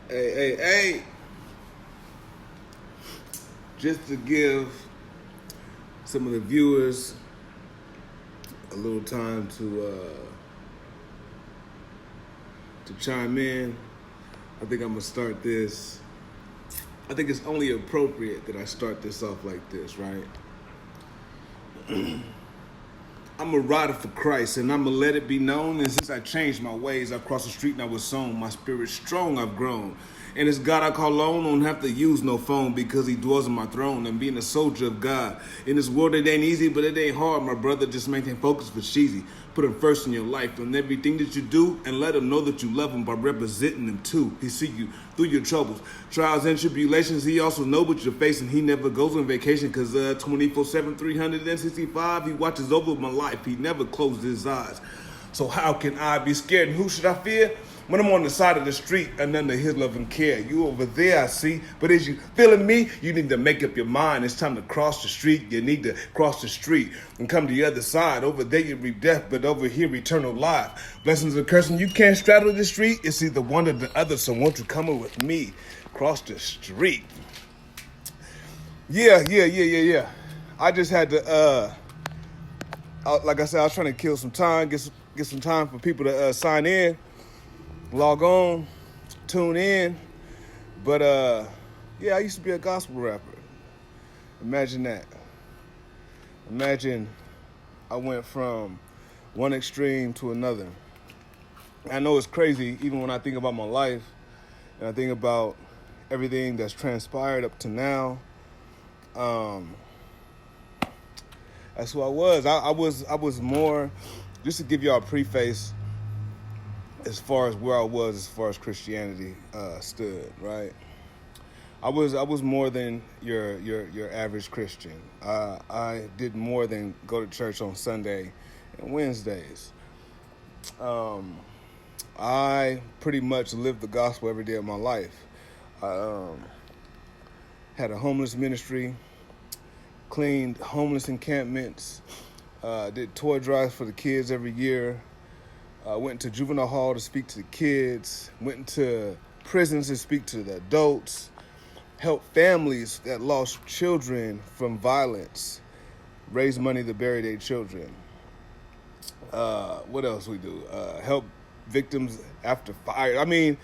Hey. Just to give some of the viewers a little time to chime in. I think I'm gonna start this. I think it's only appropriate that I start this off like this, right? I'm a rider for Christ, and I'ma let it be known. And since I changed my ways, I crossed the street and I was sown. My spirit strong, I've grown. And it's God I call on, don't have to use no phone because he dwells on my throne. And being a soldier of God. In this world it ain't easy, but it ain't hard, my brother. Just maintain focus for cheesy. Put him first in your life and everything that you do, and let him know that you love him by representing him too. He see you through your troubles, trials and tribulations. He also know what you're facing. He never goes on vacation because 24/7, 365, he watches over my life. He never closes his eyes. So how can I be scared? And who should I fear? When I'm on the side of the street and under his love and care. You over there, I see. But as you feeling me, you need to make up your mind. It's time to cross the street. You need to cross the street and come to the other side. Over there you reap death, but over here eternal life. Blessings and cursing. You can't straddle the street. It's either one or the other. So won't you come with me? Cross the street. Yeah. I just had to, like I said, I was trying to kill some time, get some time for people to sign in. Log on, tune in. But I used to be a gospel rapper. Imagine that. Imagine I went from one extreme to another. I know it's crazy even when I think about my life and I think about everything that's transpired up to now. That's who I was. I was more, just to give y'all a preface, as far as where I was, as far as Christianity stood, right? I was more than your average Christian. I did more than go to church on Sunday and Wednesdays. I pretty much lived the gospel every day of my life. I had a homeless ministry, cleaned homeless encampments, did toy drives for the kids every year. Went to juvenile hall to speak to the kids, went into prisons to speak to the adults, helped families that lost children from violence, raise money to bury their children. What else we do? Help victims after fire. I mean,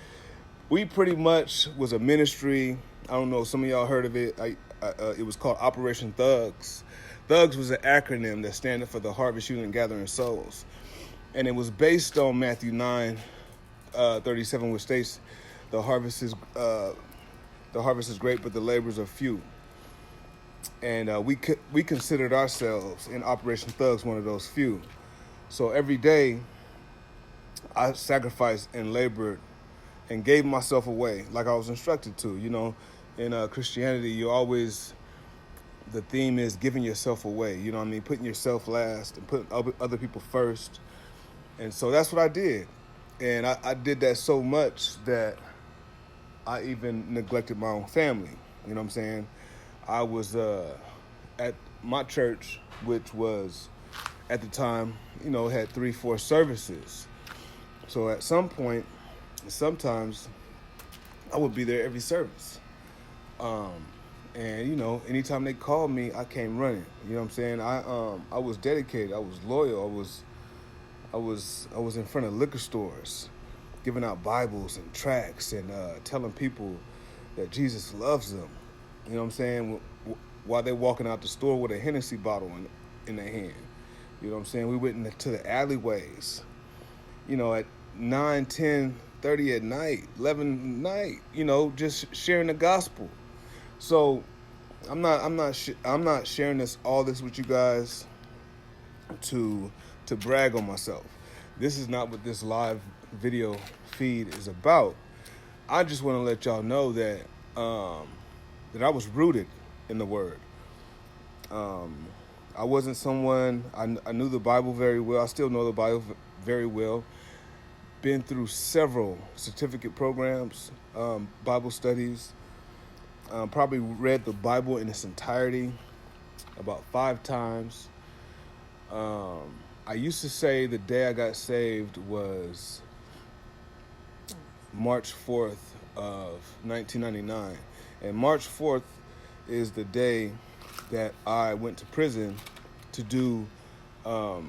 we pretty much was a ministry. I don't know, some of y'all heard of it. It was called Operation Thugs. Thugs was an acronym that standed for the Harvest Youth and Gathering Souls. And it was based on Matthew 9:37, which states, the harvest is great, but the laborers are few. And we considered ourselves in Operation Thugs one of those few. So every day, I sacrificed and labored and gave myself away like I was instructed to. You know, in Christianity, the theme is giving yourself away. You know what I mean? Putting yourself last and putting other people first. And so that's what I did. And I did that so much that I even neglected my own family. You know what I'm saying? I was at my church, which was, at the time, had 3-4 services. So at some point, sometimes I would be there every service. And anytime they called me, I came running. You know what I'm saying? I was dedicated. I was loyal. I was in front of liquor stores, giving out Bibles and tracts and telling people that Jesus loves them. You know what I'm saying? While they're walking out the store with a Hennessy bottle in their hand. You know what I'm saying? We went into the alleyways, at 9, 10, 30 at night, 11 at night, just sharing the gospel. So I'm not sharing all this with you guys to brag on myself. This is not what this live video feed is about. I just want to let y'all know that that I was rooted in the Word. I wasn't someone, I knew the Bible very well. I still know the Bible very well. Been through several certificate programs, Bible studies. Probably read the Bible in its entirety about 5 times. I used to say the day I got saved was March 4th of 1999. And March 4th is the day that I went to prison to do a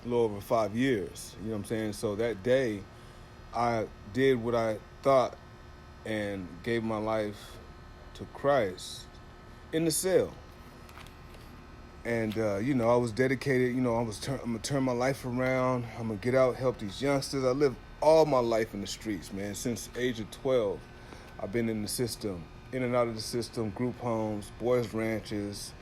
little over 5 years. You know what I'm saying? So that day, I did what I thought and gave my life to Christ in the cell. And, I was dedicated. I'm going to turn my life around. I'm going to get out, help these youngsters. I lived all my life in the streets, man. Since the age of 12, I've been in the system, in and out of the system, group homes, boys' ranches,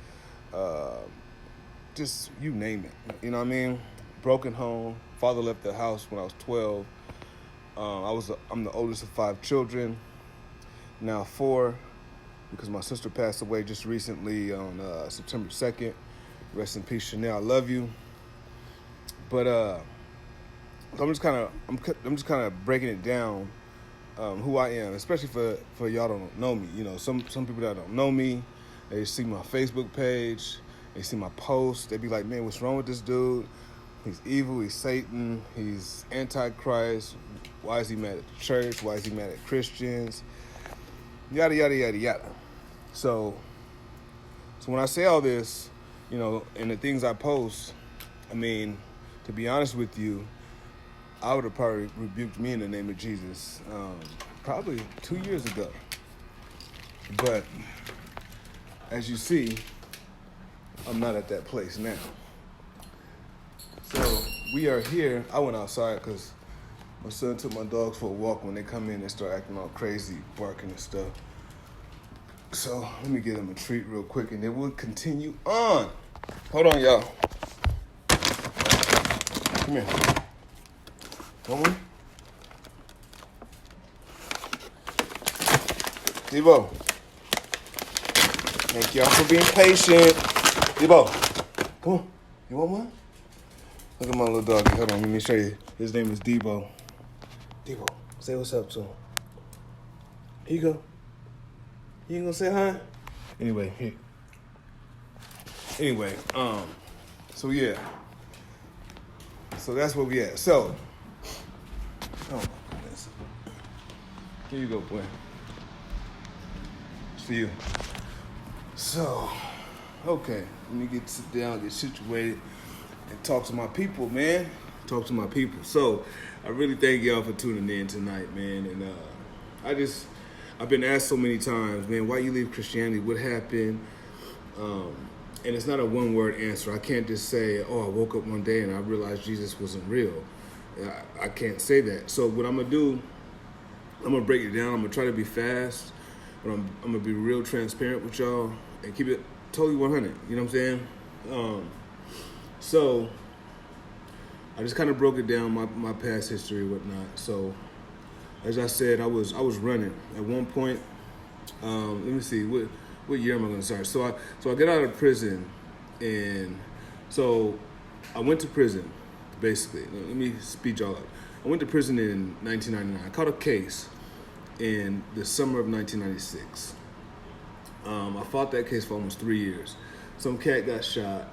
just you name it. You know what I mean? Broken home. Father left the house when I was 12. I'm the oldest of 5 children, now 4, because my sister passed away just recently on September 2nd. Rest in peace, Chanel. I love you. But I'm just kind of breaking it down, who I am, especially for y'all don't know me. Some people that don't know me, they see my Facebook page, they see my posts, they be like, man, what's wrong with this dude? He's evil, he's Satan, he's Antichrist. Why is he mad at the church? Why is he mad at Christians? Yada, yada, yada, yada. So when I say all this, and the things I post, I mean, to be honest with you, I would have probably rebuked me in the name of Jesus probably 2 years ago. But as you see, I'm not at that place now. So we are here. I went outside because my son took my dogs for a walk. When they come in, they start acting all crazy, barking and stuff. So let me give them a treat real quick, and then we'll continue on. Hold on, y'all. Come here. Come on. Debo. Thank y'all for being patient. Debo, come on. You want one? Look at my little doggy. Hold on, let me show you. His name is Debo. Debo, say what's up to him. Here you go. You ain't gonna say hi? Anyway, here. Anyway, so yeah. So that's where we at. So, oh my goodness. Here you go, boy. It's for you. So, okay. Let me sit down, get situated, and talk to my people, man. Talk to my people. So, I really thank y'all for tuning in tonight, man. And I've been asked so many times, man, why you leave Christianity? What happened? And it's not a one-word answer. I can't just say, oh, I woke up one day and I realized Jesus wasn't real. I can't say that. So what I'm going to do, I'm going to break it down. I'm going to try to be fast, but I'm going to be real transparent with y'all and keep it totally 100. You know what I'm saying? So I just kind of broke it down, my past history and whatnot. So as I said, I was running. At one point, let me see, what year am I going to start? So I get out of prison, and so I went to prison, basically. Let me speed y'all up. I went to prison in 1999. I caught a case in the summer of 1996. I fought that case for almost 3 years. Some cat got shot.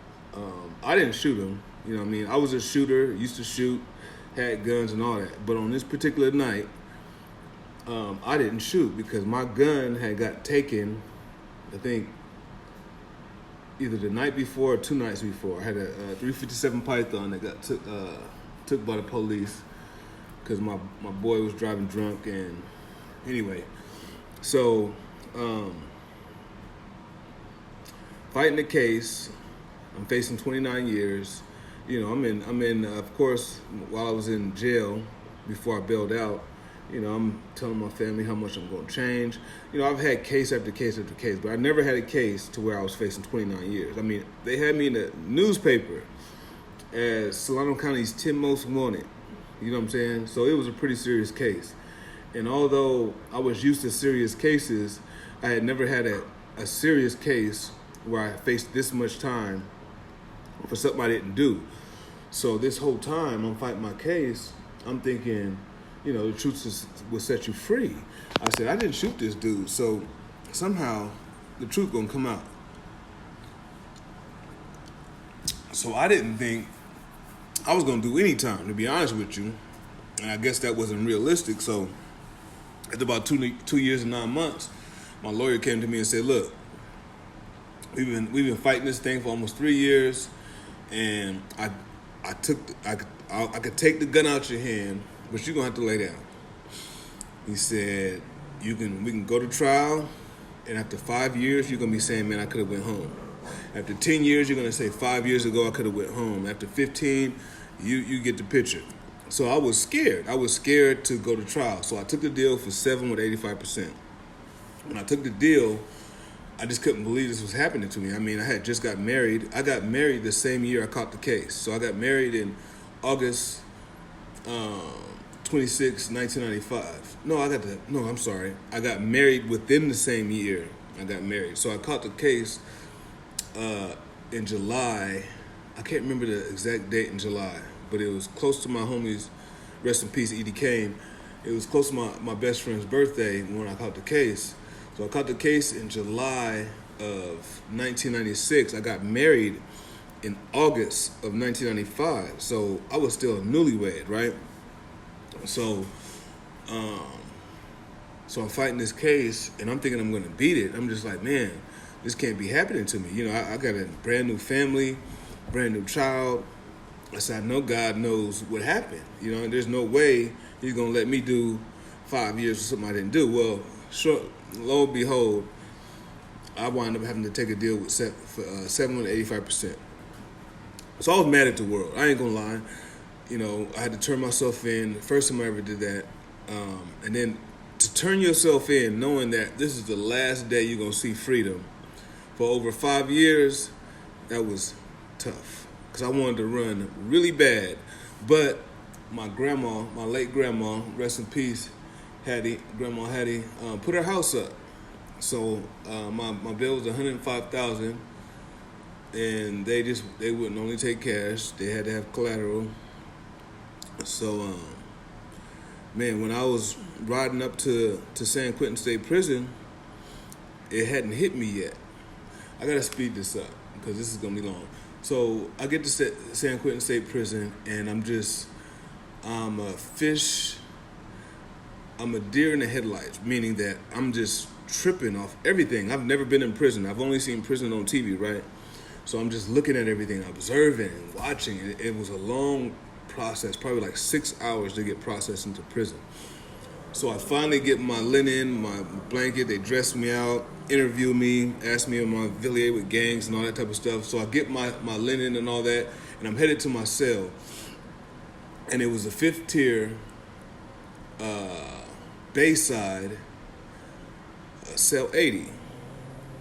I didn't shoot him. You know what I mean? I was a shooter, used to shoot, had guns and all that. But on this particular night, I didn't shoot because my gun had got taken, I think, either the night before or 2 nights before. I had a 357 Python that got took by the police because my boy was driving drunk. And anyway, so fighting the case, I'm facing 29 years. I'm in. Of course, while I was in jail before I bailed out, I'm telling my family how much I'm going to change. I've had case after case after case, but I never had a case to where I was facing 29 years. I mean, they had me in the newspaper as Solano County's 10 most wanted. You know what I'm saying? So it was a pretty serious case. And although I was used to serious cases, I had never had a serious case where I faced this much time for something I didn't do. So this whole time I'm fighting my case, I'm thinking, the truth will set you free. I said, I didn't shoot this dude, so somehow the truth gonna come out. So I didn't think I was gonna do any time, to be honest with you. And I guess that wasn't realistic, so After about 2 years and 9 months, my lawyer came to me and said, "Look, we've been fighting this thing for almost 3 years, and I could take the gun out your hand, but you're gonna have to lay down." He said, we can go to trial, and after 5 years, you're gonna be saying, "Man, I could have went home." After 10 years, you're gonna say, "5 years ago, I could have went home." After 15, you get the picture. So I was scared. I was scared to go to trial. So I took the deal for 7 with 85%. When I took the deal, I just couldn't believe this was happening to me. I mean, I had just got married. I got married the same year I caught the case. So I got married in August 26, 1995. I'm sorry. I got married within the same year I got married. So I caught the case in July. I can't remember the exact date in July, but it was close to my homie's, rest in peace, Edie Kane. It was close to my best friend's birthday when I caught the case. So I caught the case in July of 1996. I got married in August of 1995. So I was still a newlywed, right? So I'm fighting this case, and I'm thinking I'm going to beat it. I'm just like, man, this can't be happening to me. You know, I got a brand new family, brand new child. I said, I know God knows what happened. You know, and there's no way he's going to let me do 5 years for something I didn't do. Well, lo and behold, I wound up having to take a deal with 7 with 85%. So I was mad at the world. I ain't going to lie. You know, I had to turn myself in. First time I ever did that. And then to turn yourself in knowing that this is the last day you're going to see freedom for over 5 years, that was tough. Because I wanted to run really bad. But my grandma, my late grandma, rest in peace, Grandma Hattie, put her house up. So my bill was $105,000, and they wouldn't only take cash. They had to have collateral. So, man, when I was riding up to San Quentin State Prison, it hadn't hit me yet. I gotta speed this up because this is gonna be long. So I get to San Quentin State Prison, and I'm a fish. I'm a deer in the headlights, meaning that I'm just tripping off everything. I've never been in prison. I've only seen prison on TV, right? So I'm just looking at everything, observing and watching. It was a long process, probably like 6 hours to get processed into prison. So I finally get my linen, my blanket. They dress me out, interview me, ask me am I affiliated with gangs and all that type of stuff. So I get my linen and all that, and I'm headed to my cell. And it was a 5th tier, Bayside, cell 80.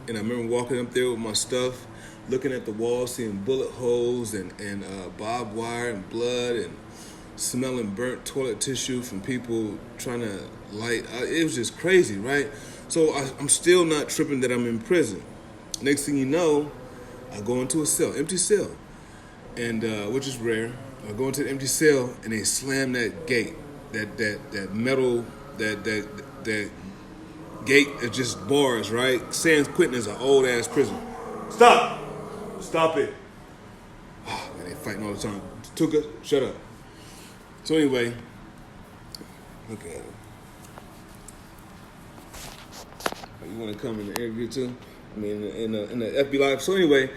And I remember walking up there with my stuff, looking at the wall, seeing bullet holes and barbed wire and blood, and smelling burnt toilet tissue from people trying to light. It was just crazy, right? So I'm still not tripping that I'm in prison. Next thing you know, I go into a cell, empty cell, and which is rare. I go into the empty cell, and they slam that gate, that metal, that gate is just bars, right? San Quentin is an old ass prison. Stop it. Oh, man, they fighting all the time. Tuka, shut up. So anyway, look at it. You want to come in the interview too? I mean, in the FB Live. So anyway,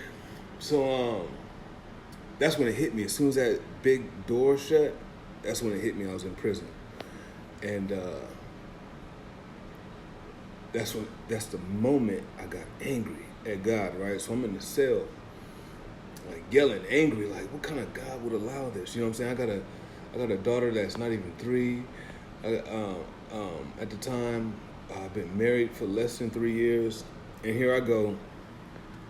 that's when it hit me. As soon as that big door shut, that's when it hit me. I was in prison, and that's the moment I got angry at God. Right, so I'm in the cell, like yelling, angry, like what kind of God would allow this? You know what I'm saying? I got a daughter that's not even 3. At the time, I've been married for less than 3 years, and here I go.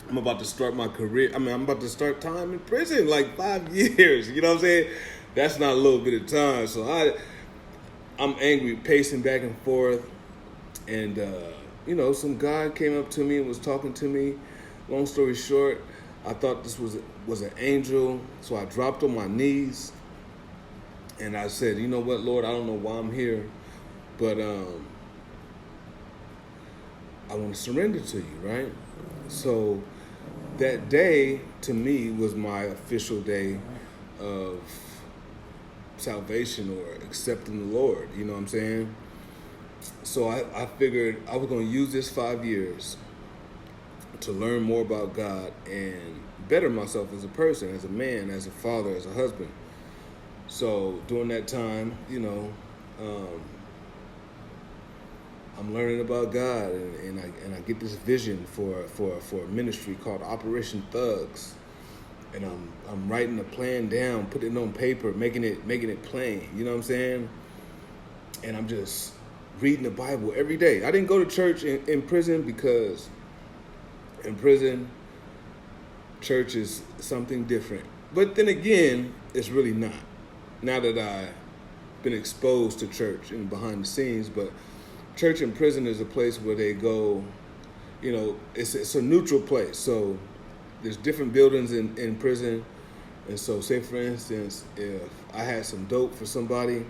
I'm about to start my career. I'm about to start time in prison, like 5 years. You know what I'm saying? That's not a little bit of time. So I'm angry, pacing back and forth, and some guy came up to me and was talking to me. Long story short, I thought this was an angel, so I dropped on my knees. And I said, you know what, Lord, I don't know why I'm here, but I want to surrender to you, right? So that day, to me, was my official day of salvation or accepting the Lord, you know what I'm saying? So I figured I was going to use this 5 years to learn more about God and better myself as a person, as a man, as a father, as a husband. So during that time, um, I'm learning about God, and I get this vision for a ministry called Operation Thugs, and I'm writing the plan down, putting it on paper, making it plain. You know what I'm saying? And I'm just reading the Bible every day. I didn't go to church in prison because in prison, church is something different. But then again, it's really not. Now that I've been exposed to church and behind the scenes, but church in prison is a place where they go, it's a neutral place. So there's different buildings in prison. And so say for instance, if I had some dope for somebody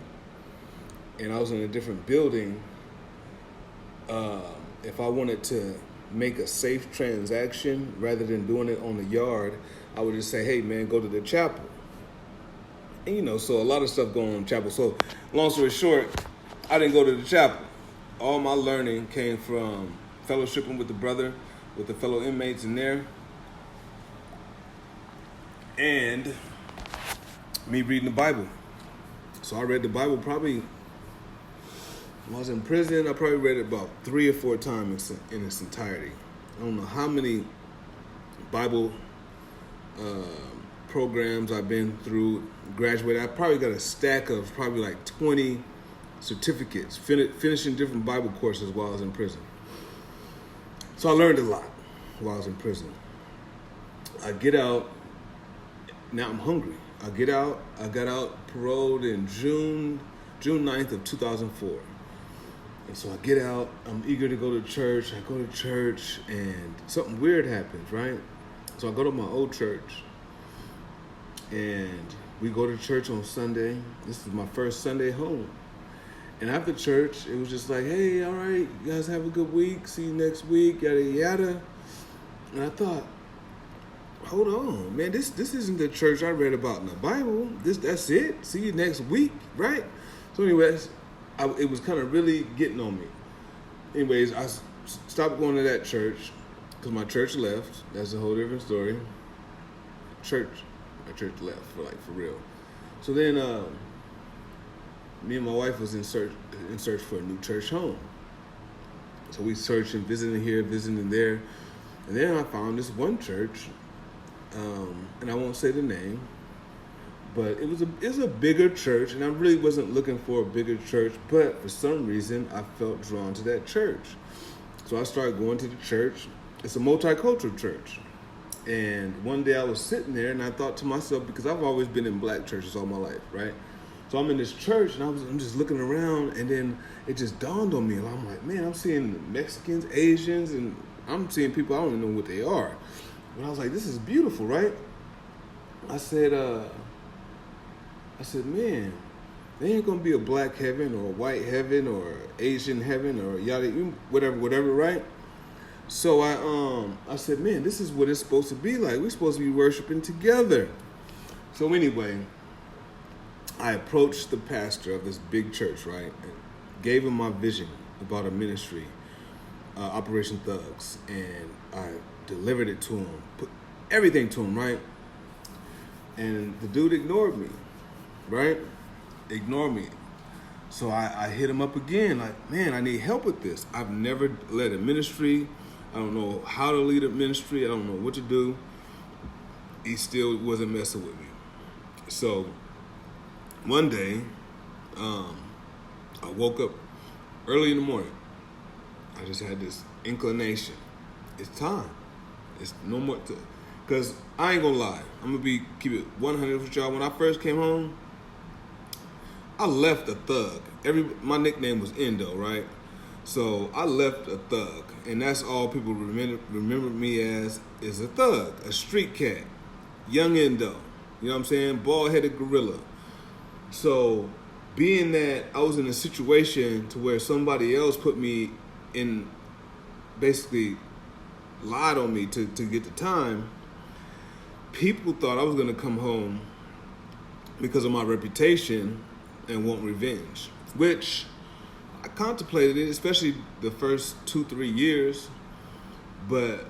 and I was in a different building, if I wanted to make a safe transaction rather than doing it on the yard, I would just say, hey man, go to the chapel. And so a lot of stuff going on in the chapel. So long story short, I didn't go to the chapel. All my learning came from fellowshipping with the fellow inmates in there, and me reading the Bible. So I read the Bible probably, when I was in prison, I probably read it about 3 or 4 times in its entirety. I don't know how many Bible programs I've been through, graduated. I probably got a stack of probably like 20 certificates, finishing different Bible courses while I was in prison. So I learned a lot while I was in prison. I get out, now I'm hungry. I got out paroled in June 9th of 2004. And so I get out, I'm eager to go to church. I go to church and something weird happens, right? So I go to my old church and we go to church on Sunday. This is my first Sunday home. And after church, it was just like, hey, all right, you guys have a good week. See you next week, yada, yada. And I thought, hold on, man, this isn't the church I read about in the Bible. That's it. See you next week, right? So anyways, it was kind of really getting on me. Anyways, I stopped going to that church because my church left. That's a whole different story. My church left for real. So then me and my wife was in search for a new church home. So we searched and visiting here, visiting there. And then I found this one church, and I won't say the name, but it was a bigger church, and I really wasn't looking for a bigger church, but for some reason I felt drawn to that church. So I started going to the church. It's a multicultural church. And one day I was sitting there and I thought to myself, because I've always been in black churches all my life, right? So I'm in this church and I'm just looking around, and then it just dawned on me. And I'm like, man, I'm seeing Mexicans, Asians, and I'm seeing people I don't even know what they are. But I was like, this is beautiful, right? I said, man, there ain't gonna be a black heaven or a white heaven or Asian heaven or yada, whatever, right? So I said, man, this is what it's supposed to be like. We're supposed to be worshiping together. So anyway, I approached the pastor of this big church, right, and gave him my vision about a ministry, Operation Thugs, and I delivered it to him, put everything to him, right? And the dude ignored me, right? Ignored me. So I hit him up again, like, man, I need help with this. I've never led a ministry. I don't know how to lead a ministry. I don't know what to do. He still wasn't messing with me. So one day, I woke up early in the morning. I just had this inclination. It's time. It's no more. Because I ain't gonna lie. I'm gonna keep it 100 with y'all. When I first came home, I left a thug. My nickname was Endo, right? So I left a thug, and that's all people remember me as, is a thug, a street cat, young Endo. You know what I'm saying? Bald-headed gorilla. So being that I was in a situation to where somebody else put me in, basically lied on me to get the time, people thought I was gonna come home because of my reputation and want revenge, which I contemplated it, especially the first 2-3 years. But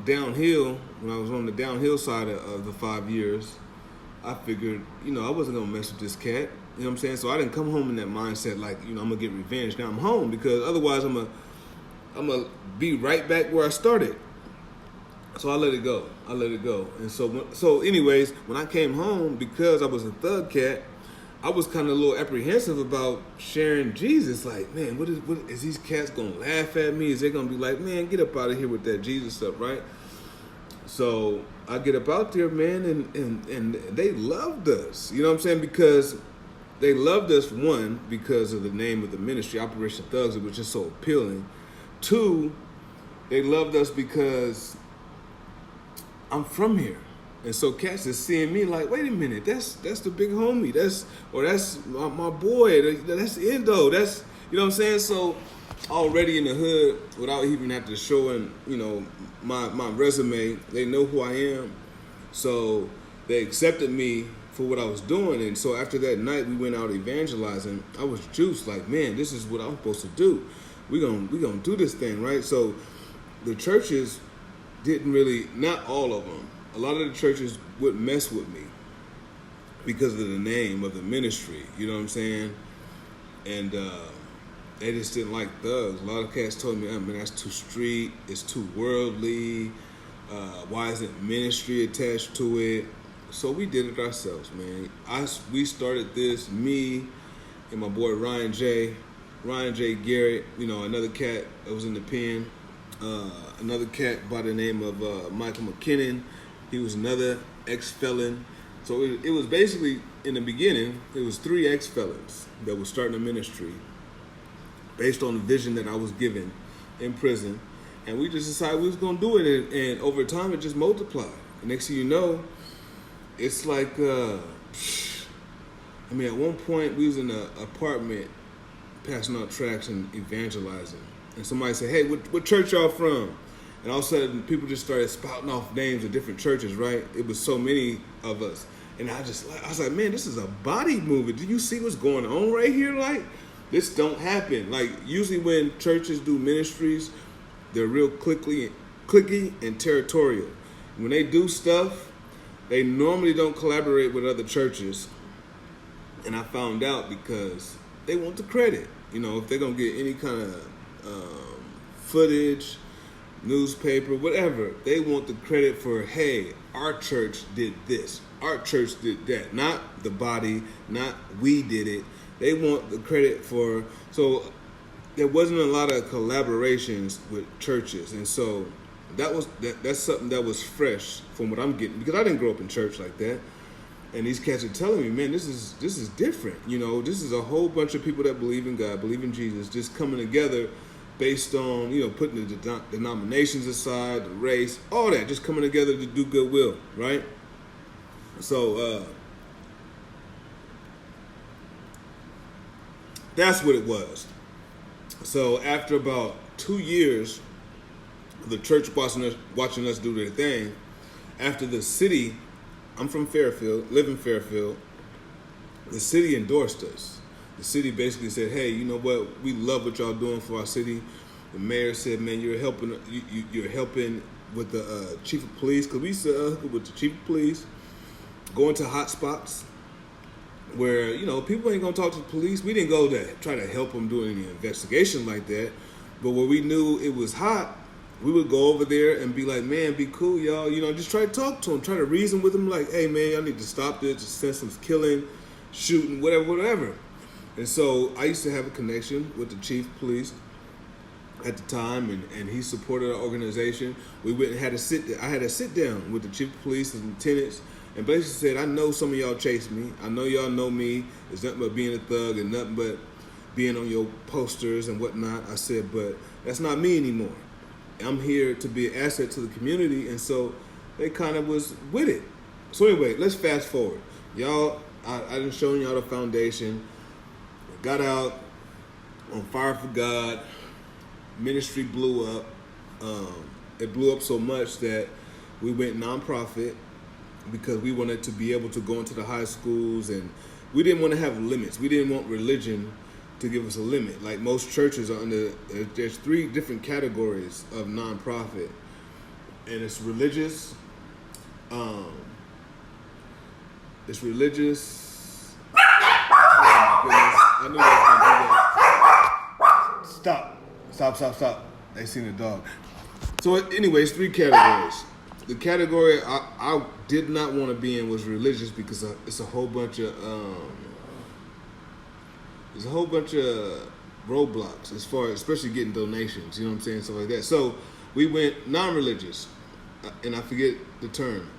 downhill, when I was on the downhill side of the 5 years, I figured, I wasn't gonna mess with this cat. You know what I'm saying? So I didn't come home in that mindset like, I'm gonna get revenge. Now I'm home because otherwise I'm gonna be right back where I started. So I let it go. And so anyways, when I came home, because I was a thug cat, I was kind of a little apprehensive about sharing Jesus. Like, man, what is these cats gonna laugh at me? Is they gonna be like, man, get up out of here with that Jesus stuff, right? So I get up out there, man, and they loved us. You know what I'm saying? Because they loved us, one, because of the name of the ministry, Operation Thugs. It was just so appealing. Two, they loved us because I'm from here. And so cats is seeing me like, wait a minute, that's the big homie. That's my boy. That's Endo. That's, you know what I'm saying? So already in the hood, without even having to show my resume, they know who I am. So they accepted me for what I was doing. And so after that night, we went out evangelizing. I was juiced, like, man, this is what I'm supposed to do. We gonna do this thing, right? So the churches didn't really, not all of them, a lot of the churches would mess with me because of the name of the ministry, you know what I'm saying? And they just didn't like thugs. A lot of cats told me, man, that's too street, it's too worldly, why isn't ministry attached to it? So we did it ourselves, man. We started this, me and my boy Ryan J. Garrett, another cat that was in the pen, another cat by the name of Michael McKinnon. He was another ex-felon. So it was basically, in the beginning, it was 3 ex-felons that were starting a ministry based on the vision that I was given in prison. And we just decided we was going to do it. And over time, it just multiplied. And next thing you know, it's like, at one point, we was in an apartment passing out tracts and evangelizing. And somebody said, hey, what church y'all from? And all of a sudden, people just started spouting off names of different churches, right? It was so many of us. And I was like, man, this is a body movie. Do you see what's going on right here? Like, this don't happen. Like, usually when churches do ministries, they're real clicky and territorial. When they do stuff, they normally don't collaborate with other churches. And I found out because they want the credit. If they're going to get any kind of footage, newspaper, whatever, they want the credit for, hey, our church did this, our church did that, not the body, not we did it. They want the credit for, so there wasn't a lot of collaborations with churches. And so that's something that was fresh from what I'm getting, because I didn't grow up in church like that. And these cats are telling me, man, this is different. This is a whole bunch of people that believe in God, believe in Jesus, just coming together based on, putting the denominations aside, the race, all that, just coming together to do goodwill, right? So that's what it was. So after about 2 years of the church watching us do their thing, after the city, I'm from Fairfield, live in Fairfield, the city endorsed us. The city basically said, hey, you know what? We love what y'all doing for our city. The mayor said, man, you're helping with the chief of police, because we used to hook with the chief of police, go into hot spots where, people ain't going to talk to the police. We didn't go to try to help them do any investigation like that. But when we knew it was hot, we would go over there and be like, man, be cool, y'all. Just try to talk to them, try to reason with them like, hey, man, y'all need to stop this, just sense some killing, shooting, whatever. And so I used to have a connection with the chief of police at the time, and he supported our organization. We went and had I had a sit down with the chief of police and lieutenants, and basically said, I know some of y'all chase me. I know y'all know me. It's nothing but being a thug and nothing but being on your posters and whatnot. I said, but that's not me anymore. I'm here to be an asset to the community. And so they kind of was with it. So anyway, let's fast forward. Y'all, I done shown y'all the foundation. Got out on fire for God. Ministry blew up. It blew up so much that we went nonprofit because we wanted to be able to go into the high schools, and we didn't want to have limits. We didn't want religion to give us a limit. Like most churches are under, there's 3 different categories of nonprofit, and it's religious. It's religious. Oh my goodness! I knew I was gonna do that. Stop! They seen the dog. So, anyways, 3 categories. The category I did not want to be in was religious because it's a whole bunch of roadblocks as far as especially getting donations. You know what I'm saying, stuff like that. So we went non-religious, and I forget the term.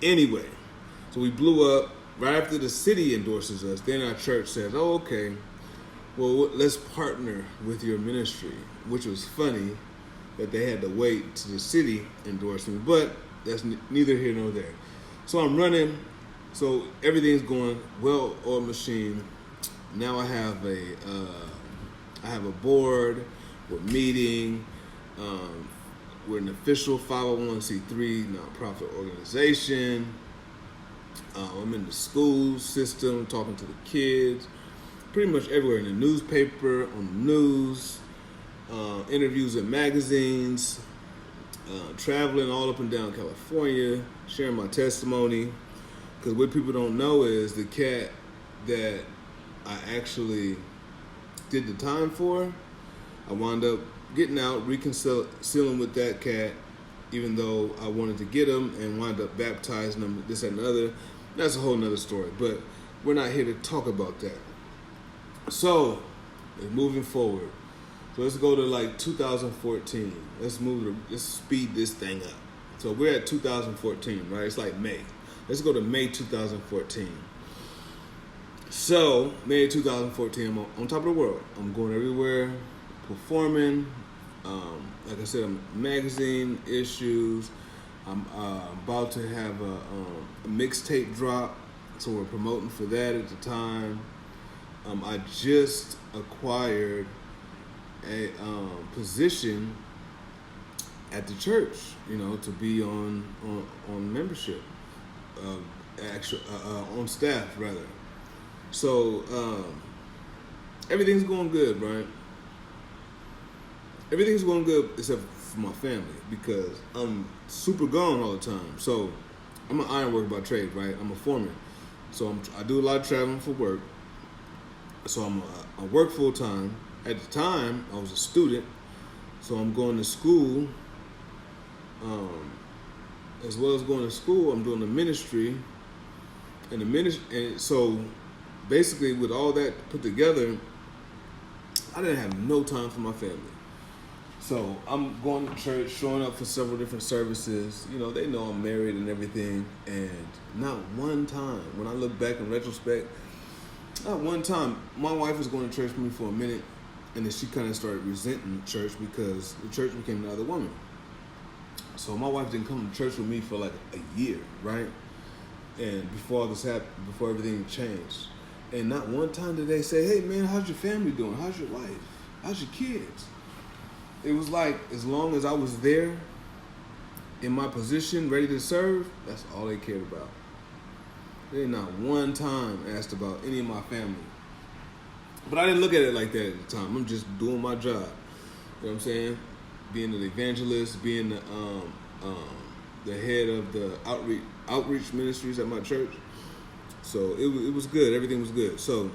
Anyway, so we blew up right after the city endorses us. Then our church says, "Oh, okay, well, let's partner with your ministry," which was funny that they had to wait to the city endorse me, but that's neither here nor there. So I'm running, so everything's going well-oiled machine. Now I have a board, we're meeting, we're an official 501c3 nonprofit organization. I'm in the school system, talking to the kids, pretty much everywhere, in the newspaper, on the news, interviews in magazines, traveling all up and down California, sharing my testimony. Because what people don't know is the cat that I actually did the time for, I wound up getting out, reconciling with that cat, even though I wanted to get him, and wound up baptizing him, this, that, and the other. That's a whole nother story, but we're not here to talk about that. So, moving forward. So let's go to like 2014. Let's speed this thing up. So we're at 2014, right? It's like May. Let's go to May 2014. So, May 2014, I'm on top of the world. I'm going everywhere, performing. Like I said, I'm magazine issues. I'm about to have a mixtape drop, so we're promoting for that at the time. I just acquired a position at the church, to be on membership, on staff rather. So everything's going good, right? Everything's going good except for my family, because I'm super gone all the time. So I'm an ironworker by trade, right? I'm a foreman, so I do a lot of traveling for work. So I work full time. At the time, I was a student, so I'm going to school. As well as going to school, I'm doing the ministry, and so basically, with all that put together, I didn't have no time for my family. So I'm going to church, showing up for several different services. They know I'm married and everything, and not one time, when I look back in retrospect, not one time. My wife was going to church with me for a minute, and then she kind of started resenting church because the church became another woman. So my wife didn't come to church with me for like a year, right? And before all this happened, before everything changed. And not one time did they say, "Hey man, how's your family doing? How's your wife? How's your kids?" It was like, as long as I was there in my position, ready to serve, that's all they cared about. They not one time asked about any of my family. But I didn't look at it like that at the time. I'm just doing my job. You know what I'm saying? Being an evangelist, being the head of the outreach ministries at my church. So it was good. Everything was good. So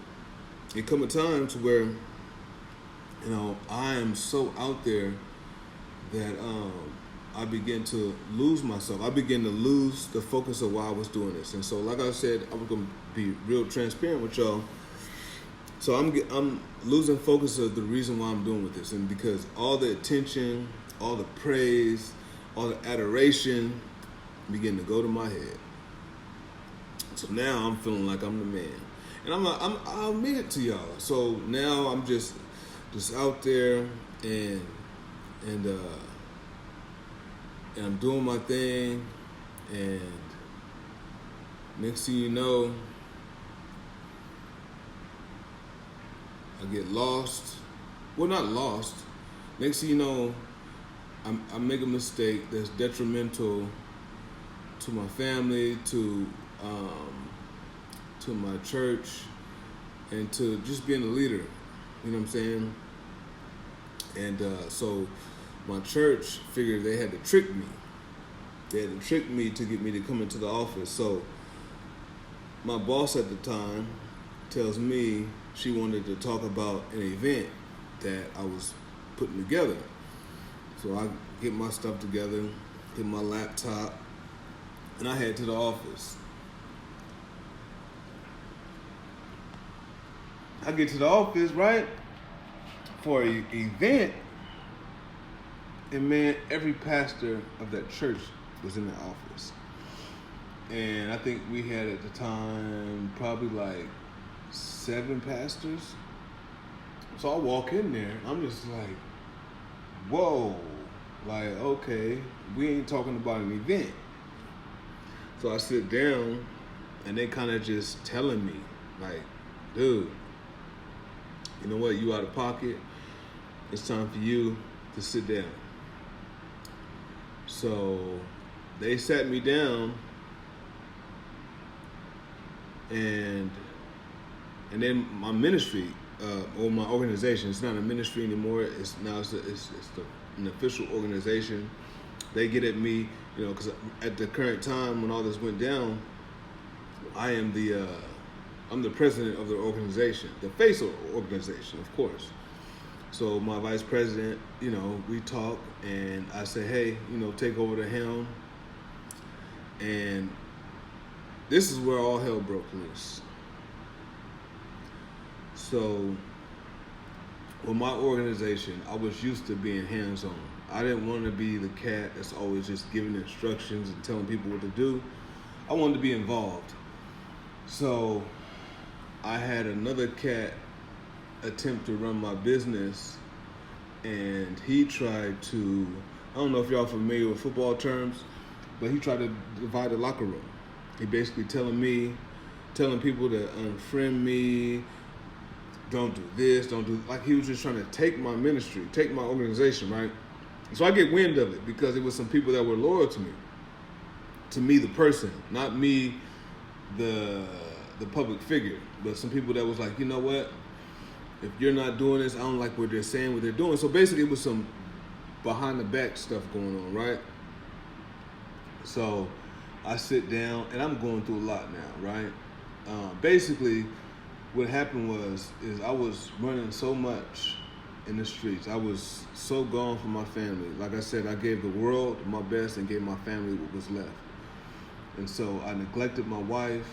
it come a time to where, I am so out there that I begin to lose myself. I begin to lose the focus of why I was doing this. And so, like I said, I was going to be real transparent with y'all. So I'm losing focus of the reason why I'm doing with this. And because all the attention, all the praise, all the adoration begin to go to my head. So now I'm feeling like I'm the man. And I'll admit it to y'all. So now I'm just out there and I'm doing my thing, and next thing you know, I get lost. Well, not lost. Next thing you know, I make a mistake that's detrimental to my family, to my church, and to just being a leader. You know what I'm saying? And so my church figured they had to trick me. They had to trick me to get me to come into the office. So my boss at the time tells me she wanted to talk about an event that I was putting together. So I get my stuff together, get my laptop, and I head to the office. I get to the office, right, for an event, and man, every pastor of that church was in the office. And I think we had at the time probably like 7 pastors. So I walk in there, I'm just like, whoa, like, okay, we ain't talking about an event. So I sit down, and they kind of just telling me, like, dude, you know what, you out of pocket, it's time for you to sit down. So they sat me down, and then my ministry, or my organization, it's not a ministry anymore, it's an official organization. They get at me, you know, because at the current time when all this went down, I'm the president of the organization, the face of the organization, of course. So my vice president, you know, we talk, and I say, hey, you know, take over the helm. And this is where all hell broke loose. So with my organization, I was used to being hands-on. I didn't want to be the cat that's always just giving instructions and telling people what to do. I wanted to be involved. So I had another cat attempt to run my business, and he tried to, I don't know if y'all familiar with football terms, but he tried to divide the locker room. He basically telling people to unfriend me, don't do this, don't do, like he was just trying to take my ministry, take my organization, right? So I get wind of it because it was some people that were loyal to me the person, not me the public figure, but some people that was like, you know what, if you're not doing this, I don't like what they're saying, what they're doing. So basically it was some behind the back stuff going on, right? So I sit down, and I'm going through a lot now, right? Basically what happened is I was running so much in the streets. I was so gone from my family. Like I said, I gave the world my best and gave my family what was left. And so I neglected my wife,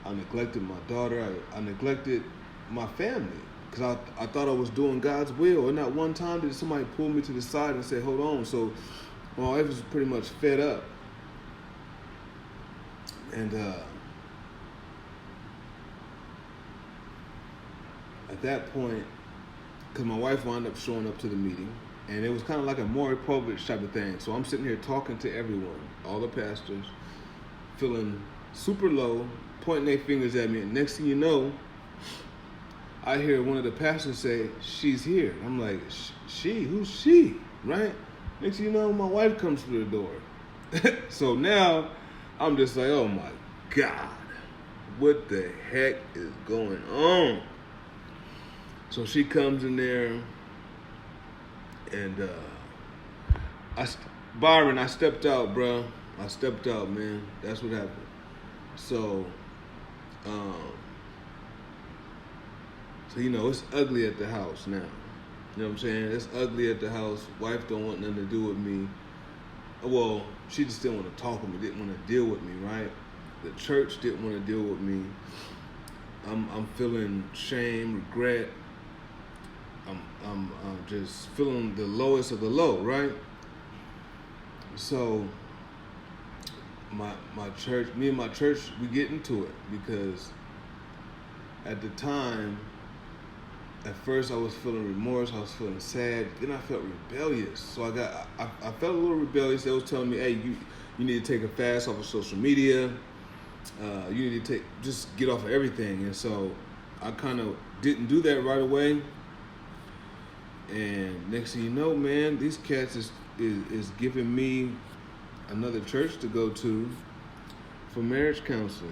I neglected my daughter, I neglected my family because I thought I was doing God's will. And not one time did somebody pull me to the side and say, hold on. So my wife was pretty much fed up. And at that point, because my wife wound up showing up to the meeting, and it was kind of like a Maury Povich type of thing. So I'm sitting here talking to everyone, all the pastors, feeling super low, pointing their fingers at me. And next thing you know, I hear one of the pastors say, she's here. I'm like, she? Who's she? Right? Next thing you know, my wife comes through the door. So now I'm just like, oh my God, what the heck is going on? So she comes in there, and Byron, I stepped out, bro. I stepped out, man. That's what happened. So, you know, it's ugly at the house now. You know what I'm saying? It's ugly at the house. Wife don't want nothing to do with me. Well, she just didn't want to talk with me, didn't want to deal with me, right? The church didn't want to deal with me. I'm feeling shame, regret. I'm just feeling the lowest of the low, right? So my church, me and my church, we get into it because at the time, at first I was feeling remorse, I was feeling sad, then I felt rebellious. So I felt a little rebellious. They was telling me, hey, you need to take a fast off of social media. You need to just get off of everything. And so I kind of didn't do that right away. And next thing you know, man, these cats is giving me another church to go to for marriage counseling.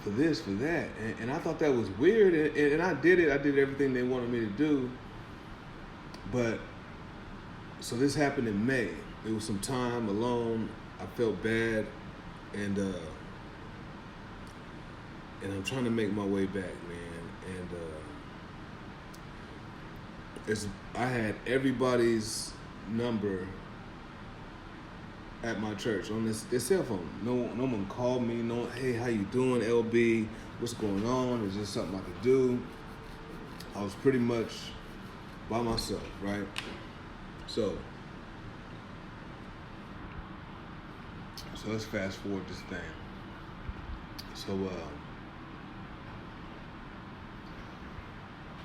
for this, for that. And I thought that was weird. And I did it. I did everything they wanted me to do. But, so this happened in May. It was some time alone. I felt bad. And I'm trying to make my way back, man. And I had everybody's number at my church on their cell phone. No one called me. No, hey, how you doing, LB? What's going on? Is this something I could do? I was pretty much by myself, right? So let's fast forward this thing.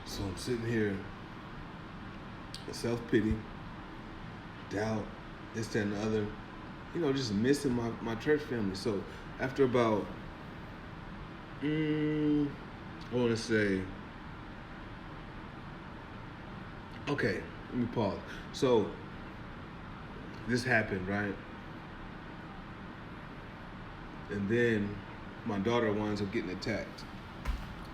So I'm sitting here, self-pity, doubt, this, that, and the other, just missing my church family. So after about, I want to say, okay, let me pause. So this happened, right? And then my daughter winds up getting attacked.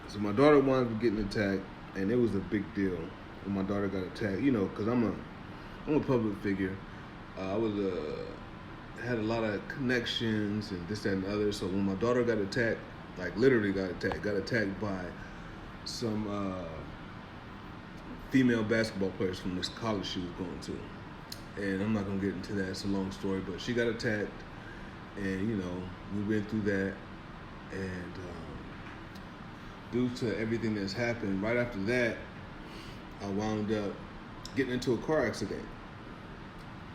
So my daughter winds up getting attacked, and it was a big deal when my daughter got attacked. Because I'm a public figure. I was had a lot of connections and this, that, and the other. So when my daughter got attacked, like literally got attacked by some female basketball players from this college she was going to. And I'm not gonna get into that. It's a long story, but she got attacked, and we went through that. And due to everything that's happened, right after that, I wound up getting into a car accident.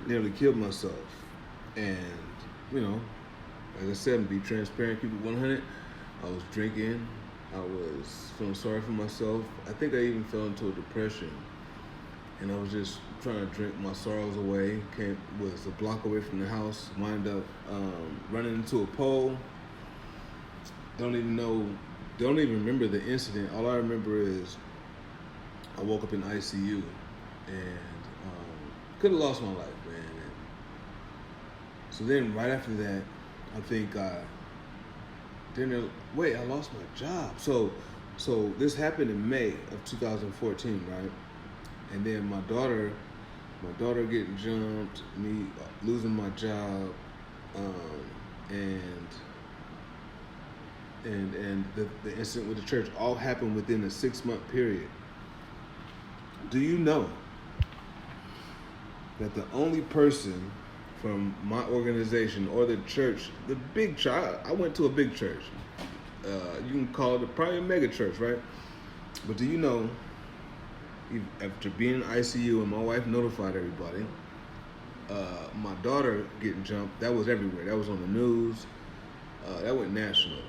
Nearly killed myself. And, as I said, be transparent, keep it 100. I was drinking. I was feeling sorry for myself. I think I even fell into a depression. And I was just trying to drink my sorrows away. Was a block away from the house. Wound up running into a pole. Don't even remember the incident. All I remember is I woke up in ICU and could have lost my life, man. And so then right after that, I think I lost my job. So this happened in May of 2014, right? And then my daughter getting jumped, me losing my job, and the incident with the church all happened within a 6-month period. Do you know that the only person from my organization or the church, the big church, I went to a big church. You can call it probably a mega church, right? But do you know, after being in ICU and my wife notified everybody, my daughter getting jumped, that was everywhere. That was on the news. That went national.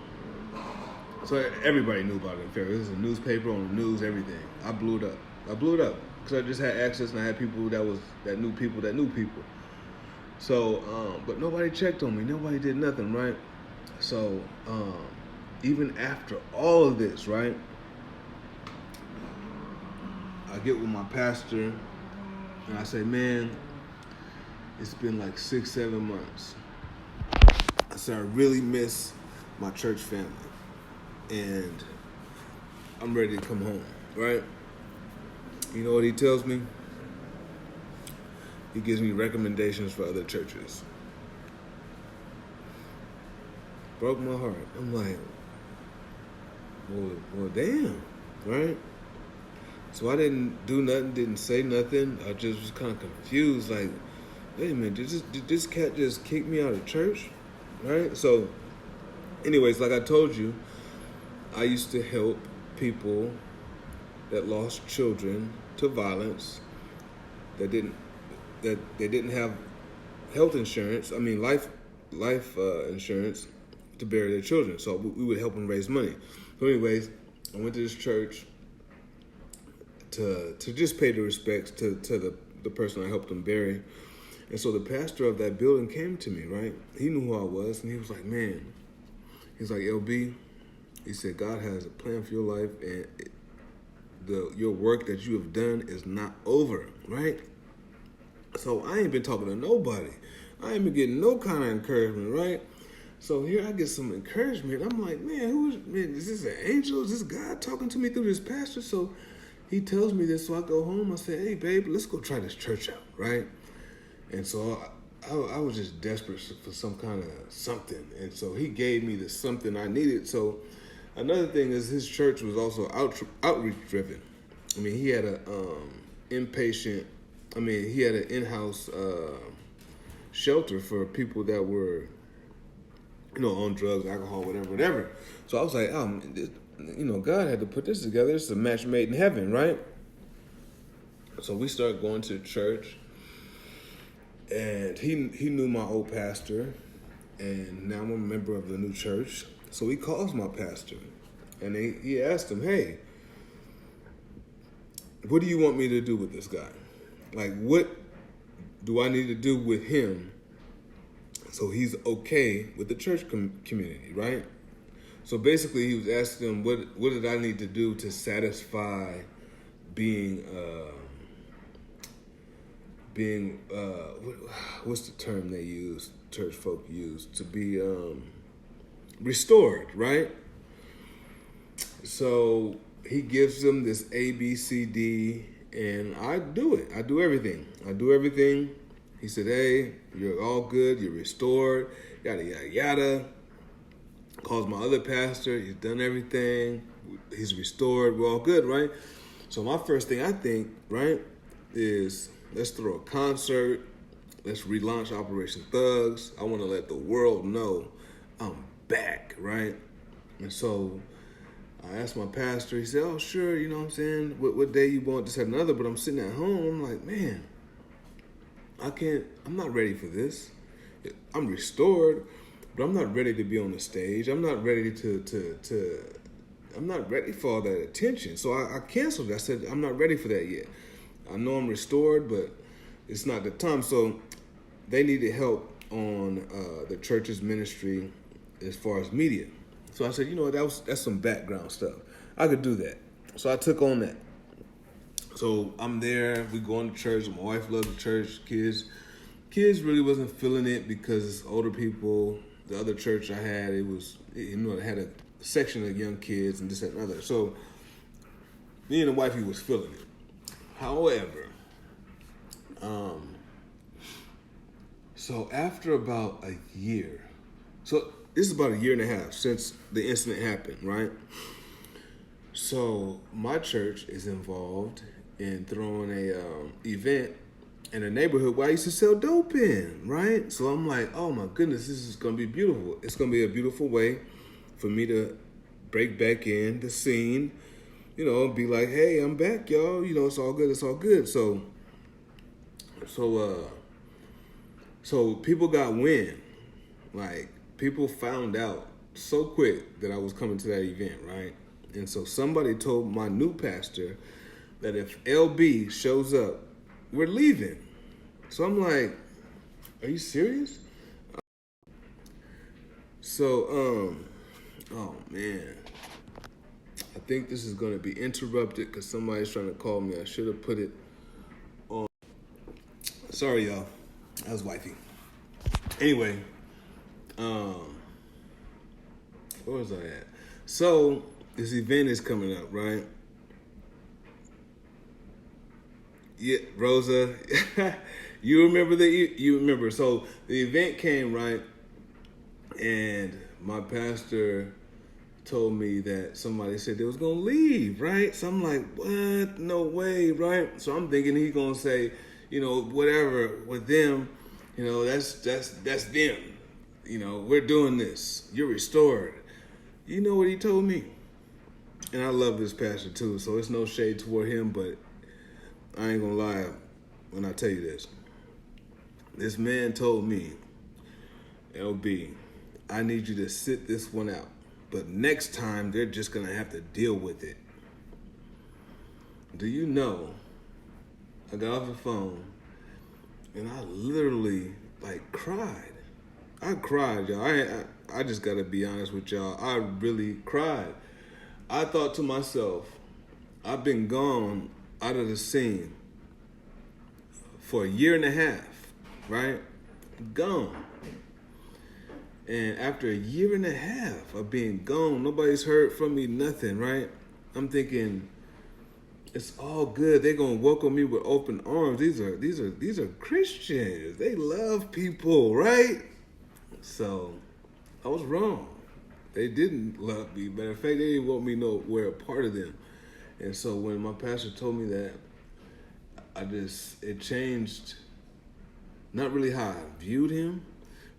So everybody knew about it. It was a newspaper, on the news, everything. I blew it up because I just had access and I had people that knew people. So, but nobody checked on me. Nobody did nothing, right? So, even after all of this, right? I get with my pastor and I say, man, it's been like 6-7 months. I said, I really miss my church family. And I'm ready to come home, right? You know what he tells me? He gives me recommendations for other churches. Broke my heart. I'm like, well, damn, right? So I didn't do nothing, didn't say nothing. I just was kind of confused, like, wait a minute, did this cat just kick me out of church, right? So, anyways, like I told you, I used to help people that lost children to violence, that they didn't have health insurance. I mean, life insurance to bury their children. So we would help them raise money. So, anyways, I went to this church to just pay the respects to the person I helped them bury. And so the pastor of that building came to me, right? He knew who I was, and he was like, man, he's like, LB, he said, God has a plan for your life, and your work that you have done is not over, right? So I ain't been talking to nobody. I ain't been getting no kind of encouragement, right? So here I get some encouragement. I'm like, man, is this an angel? Is this God talking to me through this pastor? So he tells me this. So I go home. I say, hey, babe, let's go try this church out, right? And so I was just desperate for some kind of something. And so he gave me the something I needed. So another thing is his church was also outreach driven. I mean, he had he had an in-house shelter for people that were, on drugs, alcohol, whatever. So I was like, God had to put this together. It's a match made in heaven, right? So we started going to church, and he knew my old pastor, and now I'm a member of the new church. So he calls my pastor, and he asked him, hey, what do you want me to do with this guy? Like, what do I need to do with him so he's okay with the church community, right? So basically, he was asking him, what did I need to do to satisfy being what's the term they use, church folk use, to be restored, right? So he gives them this A, B, C, D, and I do it. I do everything. He said, hey, you're all good. You're restored. Yada, yada, yada. Calls my other pastor. He's done everything. He's restored. We're all good, right? So my first thing I think, right, is let's throw a concert. Let's relaunch Operation Thugs. I want to let the world know I'm back, right? And so I asked my pastor. He said, oh, sure, you know what I'm saying? What day you want, this, that, another? But I'm sitting at home. I'm like, man, I'm not ready for this. I'm restored, but I'm not ready to be on the stage. I'm not ready I'm not ready for all that attention. So I canceled it. I said, I'm not ready for that yet. I know I'm restored, but it's not the time. So they needed help on the church's ministry as far as media. So I said, that's some background stuff. I could do that. So I took on that. So I'm there. We going to church. My wife loved the church. Kids really wasn't feeling it because it's older people. The other church I had, it had a section of young kids and this, that, and other. So me and the wifey was feeling it. However, so after about a year, so this is about a year and a half since the incident happened, right? So my church is involved in throwing a event in a neighborhood where I used to sell dope in, right? So I'm like, oh my goodness, this is gonna be beautiful. It's gonna be a beautiful way for me to break back in the scene, be like, hey, I'm back, y'all. It's all good. So people got wind. Like, people found out so quick that I was coming to that event, right? And so somebody told my new pastor that if LB shows up, we're leaving. So I'm like, are you serious? So, oh man. I think this is going to be interrupted because somebody's trying to call me. I should have put it on. Sorry, y'all. That was wifey. Anyway, where was I at? So this event is coming up, right? Yeah, Rosa, you remember. So the event came, right? And my pastor told me that somebody said they was going to leave, right? So I'm like, what? No way, right? So I'm thinking he's going to say, whatever with them, that's them. We're doing this. You're restored. You know what he told me? And I love this pastor too, so it's no shade toward him, but I ain't gonna lie when I tell you this. This man told me, LB, I need you to sit this one out. But next time, they're just gonna have to deal with it. Do you know, I got off the phone, and I literally, cried. I cried, y'all. I just gotta be honest with y'all. I really cried. I thought to myself, I've been gone out of the scene for a year and a half, right? Gone. And after a year and a half of being gone, nobody's heard from me, nothing, right? I'm thinking, it's all good. They're gonna welcome me with open arms. These are Christians. They love people, right? So I was wrong. They didn't love me. Matter of fact, they didn't want me nowhere a part of them. And so when my pastor told me that, it changed, not really how I viewed him,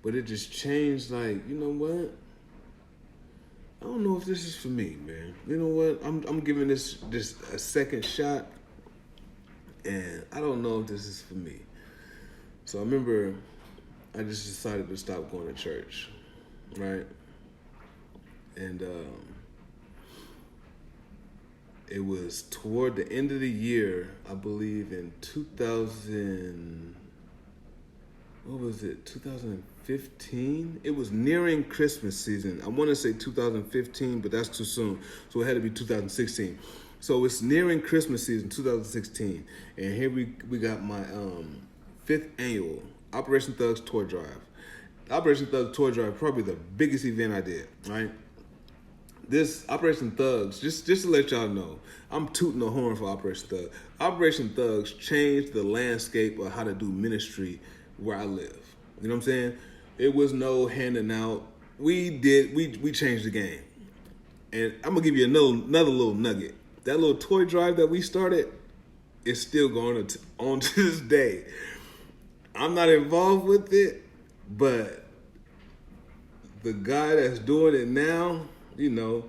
but it just changed, like, you know what? I don't know if this is for me, man. You know what? I'm giving this a second shot, and I don't know if this is for me. So I remember I just decided to stop going to church, right? And it was toward the end of the year, I believe in 2015? It was nearing Christmas season. I want to say 2015, but that's too soon. So it had to be 2016. So it's nearing Christmas season, 2016. And here we got my 5th annual Operation Thugs Toy Drive. The Operation Thugs Toy Drive, probably the biggest event I did, right? This Operation Thugs, just to let y'all know, I'm tooting the horn for Operation Thugs. Operation Thugs changed the landscape of how to do ministry where I live. You know what I'm saying? It was no handing out. We changed the game. And I'm gonna give you another little nugget. That little toy drive that we started is still going on to this day. I'm not involved with it, but the guy that's doing it now, you know,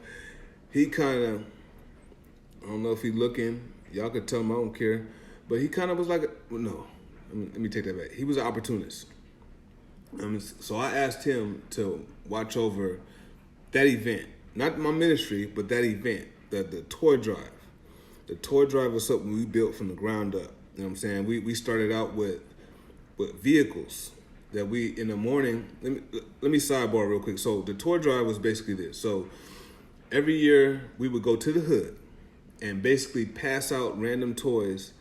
he kind of, I don't know if he's looking. Y'all could tell him I don't care. But he kind of was like, no, let me take that back. He was an opportunist. So I asked him to watch over that event. Not my ministry, but that event, the toy drive. The toy drive was something we built from the ground up. You know what I'm saying? We started out with vehicles that we, in the morning, let me sidebar real quick. So the toy drive was basically this. So every year we would go to the hood and basically pass out random toys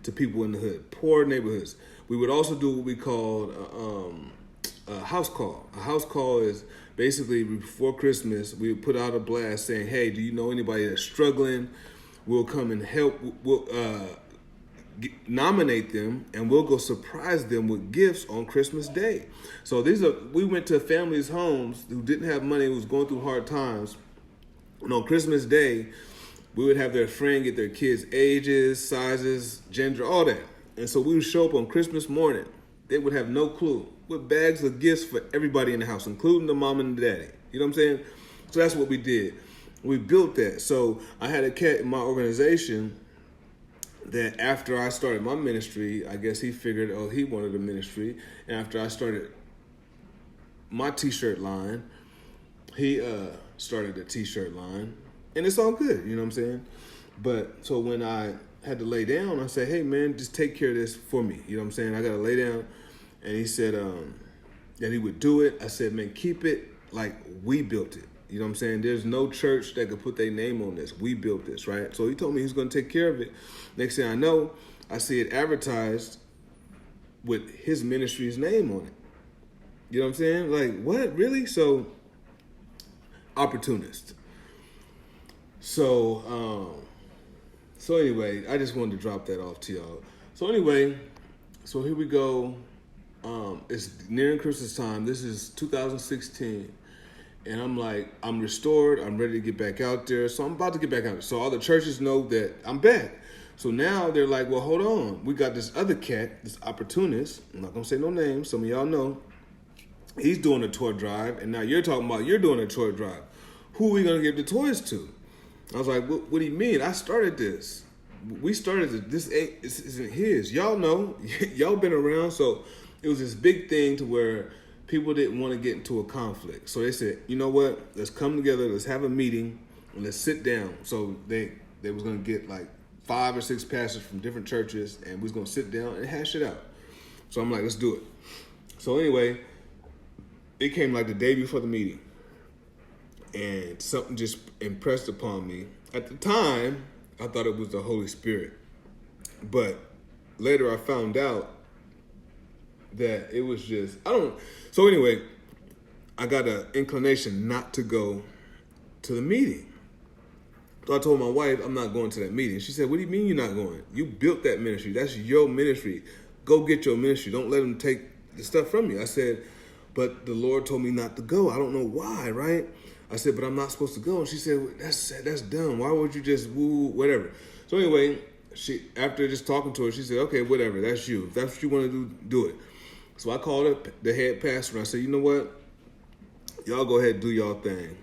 to people in the hood, poor neighborhoods. We would also do what we called a house call. A house call is basically before Christmas, we would put out a blast saying, hey, do you know anybody that's struggling? We'll come and help. We'll nominate them, and we'll go surprise them with gifts on Christmas Day. So we went to families' homes who didn't have money, who was going through hard times. And on Christmas Day, we would have their friend get their kids' ages, sizes, gender, all that. And so we would show up on Christmas morning. They would have no clue, with bags of gifts for everybody in the house, including the mom and the daddy. You know what I'm saying? So that's what we did. We built that. So I had a cat in my organization that after I started my ministry, I guess he figured, he wanted a ministry. And after I started my t-shirt line, he started a t-shirt line. And it's all good, you know what I'm saying? But so when I had to lay down, I said, hey, man, just take care of this for me. You know what I'm saying? I got to lay down. And he said that he would do it. I said, man, keep it like we built it. You know what I'm saying? There's no church that could put their name on this. We built this, right? So he told me he's going to take care of it. Next thing I know, I see it advertised with his ministry's name on it. You know what I'm saying? Like, what? Really? So, opportunist. So anyway, I just wanted to drop that off to y'all. So anyway, so here we go. It's nearing Christmas time. This is 2016. And I'm like, I'm restored. I'm ready to get back out there. So I'm about to get back out there. So all the churches know that I'm back. So now they're like, well, hold on. We got this other cat, this opportunist. I'm not going to say no names. Some of y'all know. He's doing a toy drive. And now you're talking about you're doing a toy drive. Who are we going to give the toys to? I was like, what do you mean? I started this. We started it. This isn't his. Y'all know. Y'all been around. So it was this big thing to where people didn't want to get into a conflict. So they said, you know what? Let's come together. Let's have a meeting and let's sit down. So they was going to get like 5 or 6 pastors from different churches and we was going to sit down and hash it out. So I'm like, let's do it. So anyway, it came like the day before the meeting. And something just impressed upon me. At the time, I thought it was the Holy Spirit. But later I found out that it was just, so anyway, I got an inclination not to go to the meeting. So I told my wife, I'm not going to that meeting. She said, what do you mean you're not going? You built that ministry. That's your ministry. Go get your ministry. Don't let them take the stuff from you. I said, but the Lord told me not to go. I don't know why, right? I said, but I'm not supposed to go. And she said, well, that's dumb. Why would you just woo, whatever? So anyway, after just talking to her, she said, okay, whatever. That's you. If that's what you want to do it. So I called up the head pastor and I said, you know what? Y'all go ahead and do y'all thing.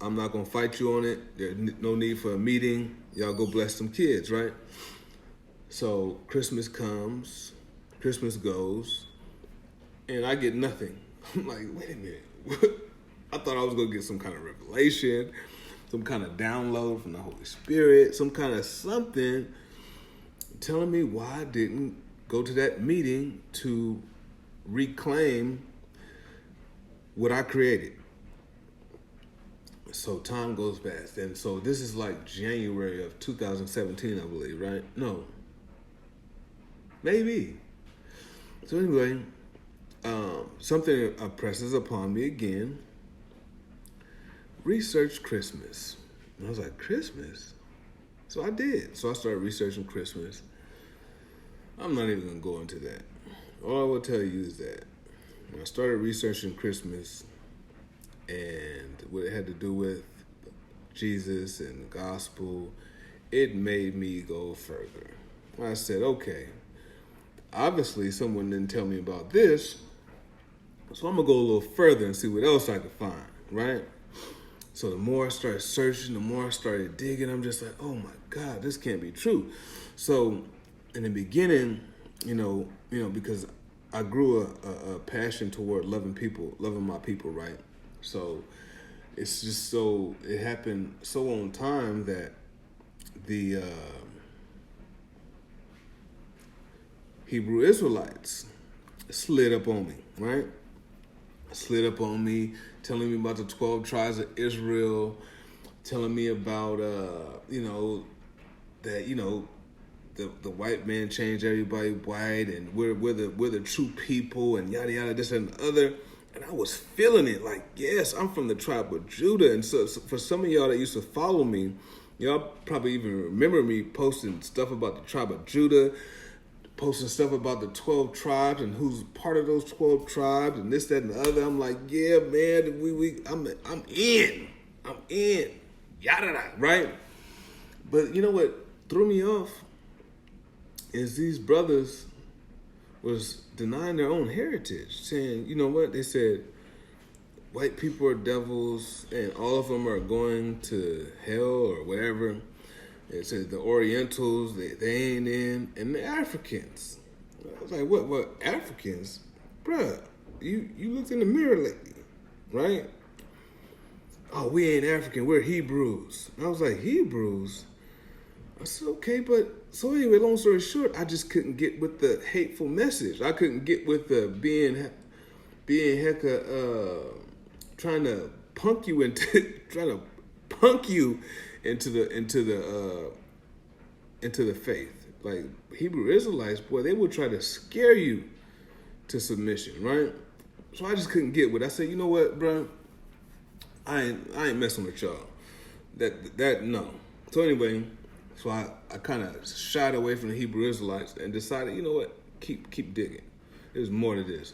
I'm not going to fight you on it. There's no need for a meeting. Y'all go bless some kids, right? So Christmas comes, Christmas goes, and I get nothing. I'm like, wait a minute. I thought I was going to get some kind of revelation, some kind of download from the Holy Spirit, some kind of something telling me why I didn't go to that meeting to reclaim what I created. So time goes past. And so this is like January of 2017, I believe, right? No. Maybe. So anyway, something presses upon me again. Research Christmas. And I was like, Christmas? So I did. So I started researching Christmas. I'm not even going to go into that. All I will tell you is that when I started researching Christmas and what it had to do with Jesus and the gospel, it made me go further. I said, okay, obviously someone didn't tell me about this, so I'm going to go a little further and see what else I could find, right? So the more I started searching, the more I started digging, I'm just like, oh my God, this can't be true. So in the beginning, you know, because I grew a passion toward loving my people, right? So it's just it happened so on time that the Hebrew Israelites slid up on me, right? Slid up on me, telling me about the 12 tribes of Israel, telling me about, the white man changed everybody white, and we're the true people, and yada yada, this and the other. And I was feeling it, like, yes, I'm from the tribe of Judah. And so for some of y'all that used to follow me, y'all probably even remember me posting stuff about the tribe of Judah, posting stuff about the 12 tribes and who's part of those 12 tribes and this, that, and the other. I'm like, yeah, man, I'm in, yada, right? But you know what threw me off is these brothers was denying their own heritage, saying, you know what? They said, white people are devils and all of them are going to hell or whatever. It said the Orientals, they ain't in, and the Africans. I was like, what Africans? Bruh, you looked in the mirror lately, right? Oh, we ain't African, we're Hebrews. And I was like, Hebrews? I said, okay, but so anyway, long story short, I just couldn't get with the hateful message. I couldn't get with the being trying to punk you into the faith. Like Hebrew Israelites, boy, they would try to scare you to submission, right? So I just couldn't get with it. I said, you know what, bro? I ain't messing with y'all. That no. So anyway, so I kind of shied away from the Hebrew Israelites and decided, you know what, keep digging. There's more to this.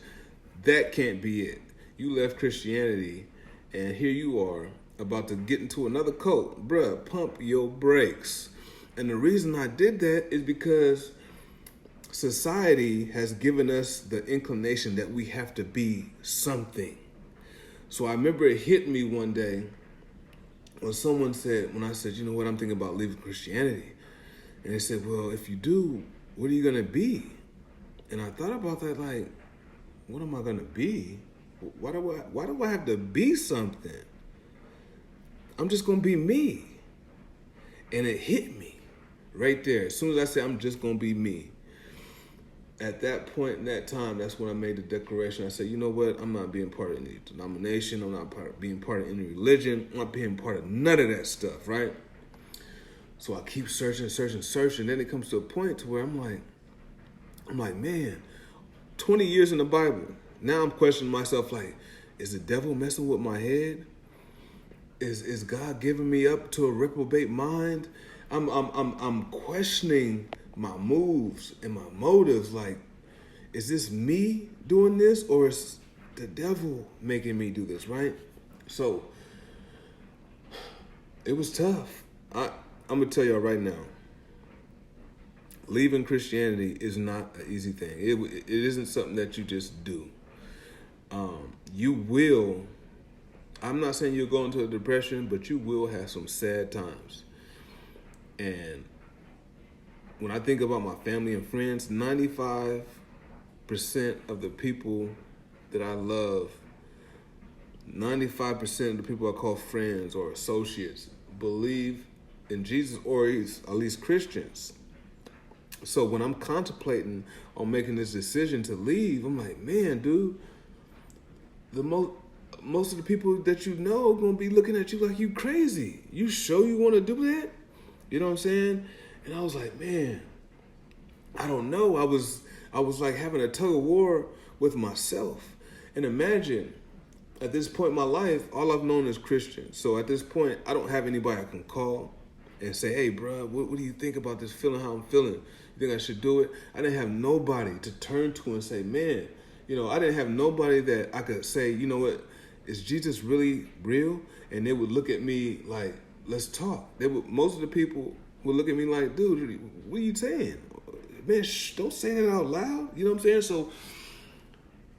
That can't be it. You left Christianity, and here you are about to get into another cult. Bruh, pump your brakes. And the reason I did that is because society has given us the inclination that we have to be something. So I remember it hit me one day when when I said, you know what, I'm thinking about leaving Christianity. And they said, well, if you do, what are you going to be? And I thought about that, like, what am I going to be? Why do I have to be something? I'm just going to be me. And it hit me right there. As soon as I said, I'm just going to be me. At that point in that time, that's when I made the declaration. I said, you know what? I'm not being part of any denomination. I'm not being part of any religion. I'm not being part of none of that stuff, right? So I keep searching. Then it comes to a point to where I'm like, man, 20 years in the Bible. Now I'm questioning myself like, is the devil messing with my head? Is God giving me up to a reprobate mind? I'm questioning my moves and my motives. Like, is this me doing this, or is the devil making me do this, right? So it was tough. I'm gonna tell y'all right now, leaving Christianity is not an easy thing. It isn't something that you just do. You will, I'm not saying you'll go into a depression, but you will have some sad times. And when I think about my family and friends, 95% of the people that I love, 95% of the people I call friends or associates believe in Jesus, or at least Christians. So when I'm contemplating on making this decision to leave, I'm like, man, dude, most of the people that you know are going to be looking at you like you crazy. You sure you want to do that? You know what I'm saying? And I was like, man, I don't know. I was like having a tug of war with myself. And imagine, at this point in my life, all I've known is Christians. So at this point, I don't have anybody I can call and say, hey, bro, what do you think about this feeling, how I'm feeling? You think I should do it? I didn't have nobody to turn to and say, man, I didn't have nobody that I could say, you know what, is Jesus really real? And they would look at me like, let's talk. Most of the people would look at me like, dude, what are you saying? Man, don't say that out loud. You know what I'm saying? So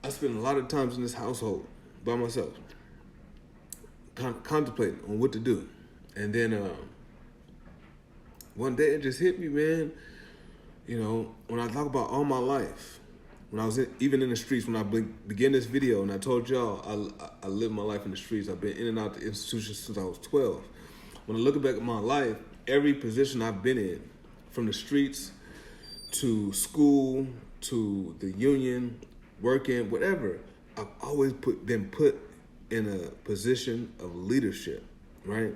I spent a lot of times in this household by myself, contemplating on what to do. And then one day it just hit me, man. When I talk about all my life, when I was even in the streets, when I began this video, and I told y'all I lived my life in the streets. I've been in and out the institution since I was 12. When I look back at my life, every position I've been in, from the streets to school to the union, working, whatever, I've always been put in a position of leadership, right?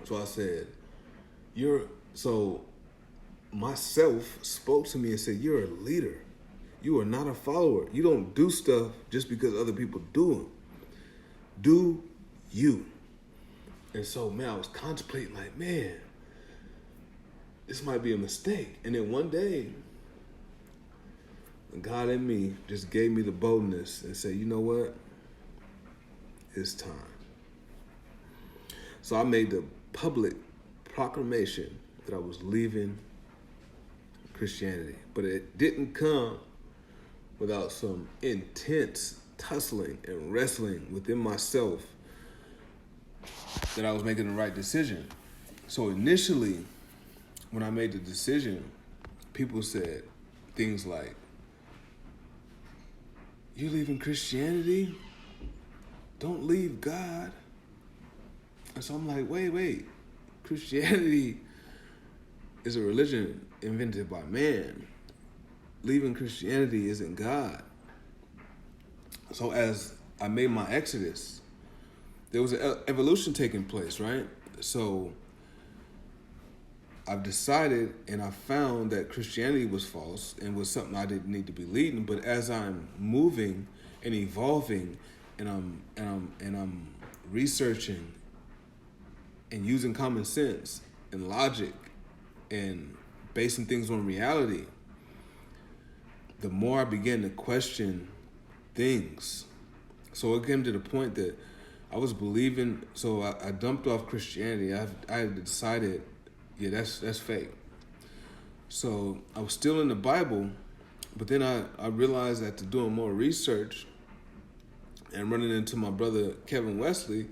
So I said, myself spoke to me and said, you're a leader. You are not a follower. You don't do stuff just because other people do them. Do you. And so, man, I was contemplating like, man, this might be a mistake. And then one day, God in me just gave me the boldness and said, you know what? It's time. So I made the public proclamation that I was leaving Christianity. But it didn't come without some intense tussling and wrestling within myself that I was making the right decision. So initially, when I made the decision, people said things like, you leaving Christianity? Don't leave God. And so I'm like, wait. Christianity is a religion invented by man. Leaving Christianity isn't God. So as I made my exodus, there was an evolution taking place, right? So I've decided and I found that Christianity was false and was something I didn't need to be leading. But as I'm moving and evolving and I'm researching and using common sense and logic and basing things on reality, the more I began to question things. So it came to the point that I was believing, so I dumped off Christianity. I had decided, yeah, that's fake. So I was still in the Bible, but then I realized after doing more research and running into my brother Kevin Wesley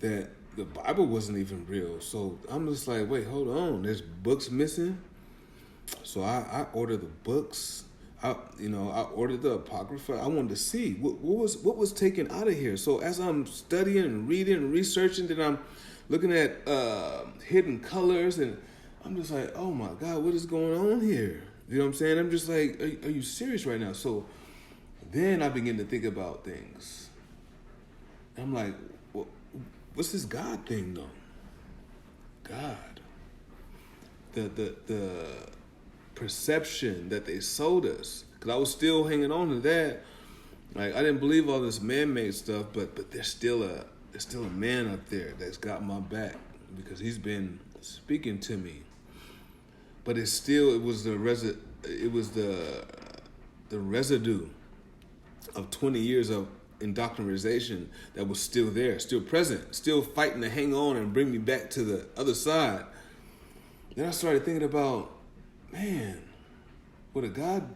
that the Bible wasn't even real. So I'm just like, wait, hold on, there's books missing. So I ordered the books. I ordered the Apocrypha. I wanted to see what was taken out of here. So as I'm studying and reading and researching, then I'm looking at hidden colors, and I'm just like, oh my God, what is going on here? You know what I'm saying? I'm just like, are you serious right now? So then I begin to think about things. I'm like, well, what's this God thing though? God. The perception that they sold us, because I was still hanging on to that, Like I didn't believe all this man-made stuff, but there's still a man up there that's got my back because he's been speaking to me. But it was the residue of 20 years of indoctrination that was still there, still present, still fighting to hang on and bring me back to the other side. Then I started thinking about, man, would a God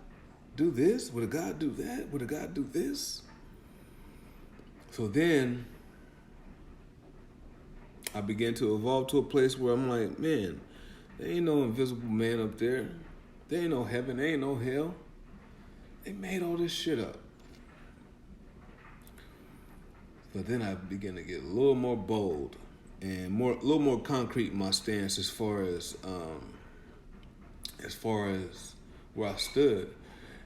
do this? Would a God do that? Would a God do this? So then I began to evolve to a place where I'm like, man, there ain't no invisible man up there. There ain't no heaven. There ain't no hell. They made all this shit up. But then I began to get a little more bold and a little more concrete in my stance as far as where I stood.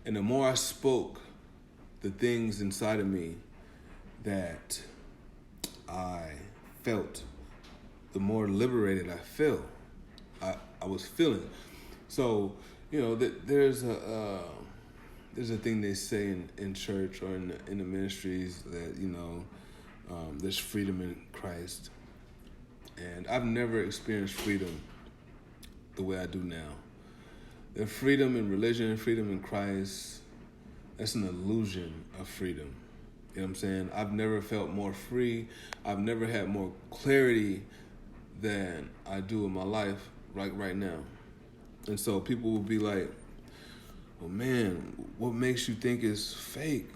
And the more I spoke the things inside of me that I felt, the more liberated I felt. I was feeling. So, there's a thing they say in church or in the ministries that, there's freedom in Christ. And I've never experienced freedom the way I do now. The freedom in religion, freedom in Christ, that's an illusion of freedom. You know what I'm saying? I've never felt more free. I've never had more clarity than I do in my life right now. And so people will be like, well, man, what makes you think it's fake?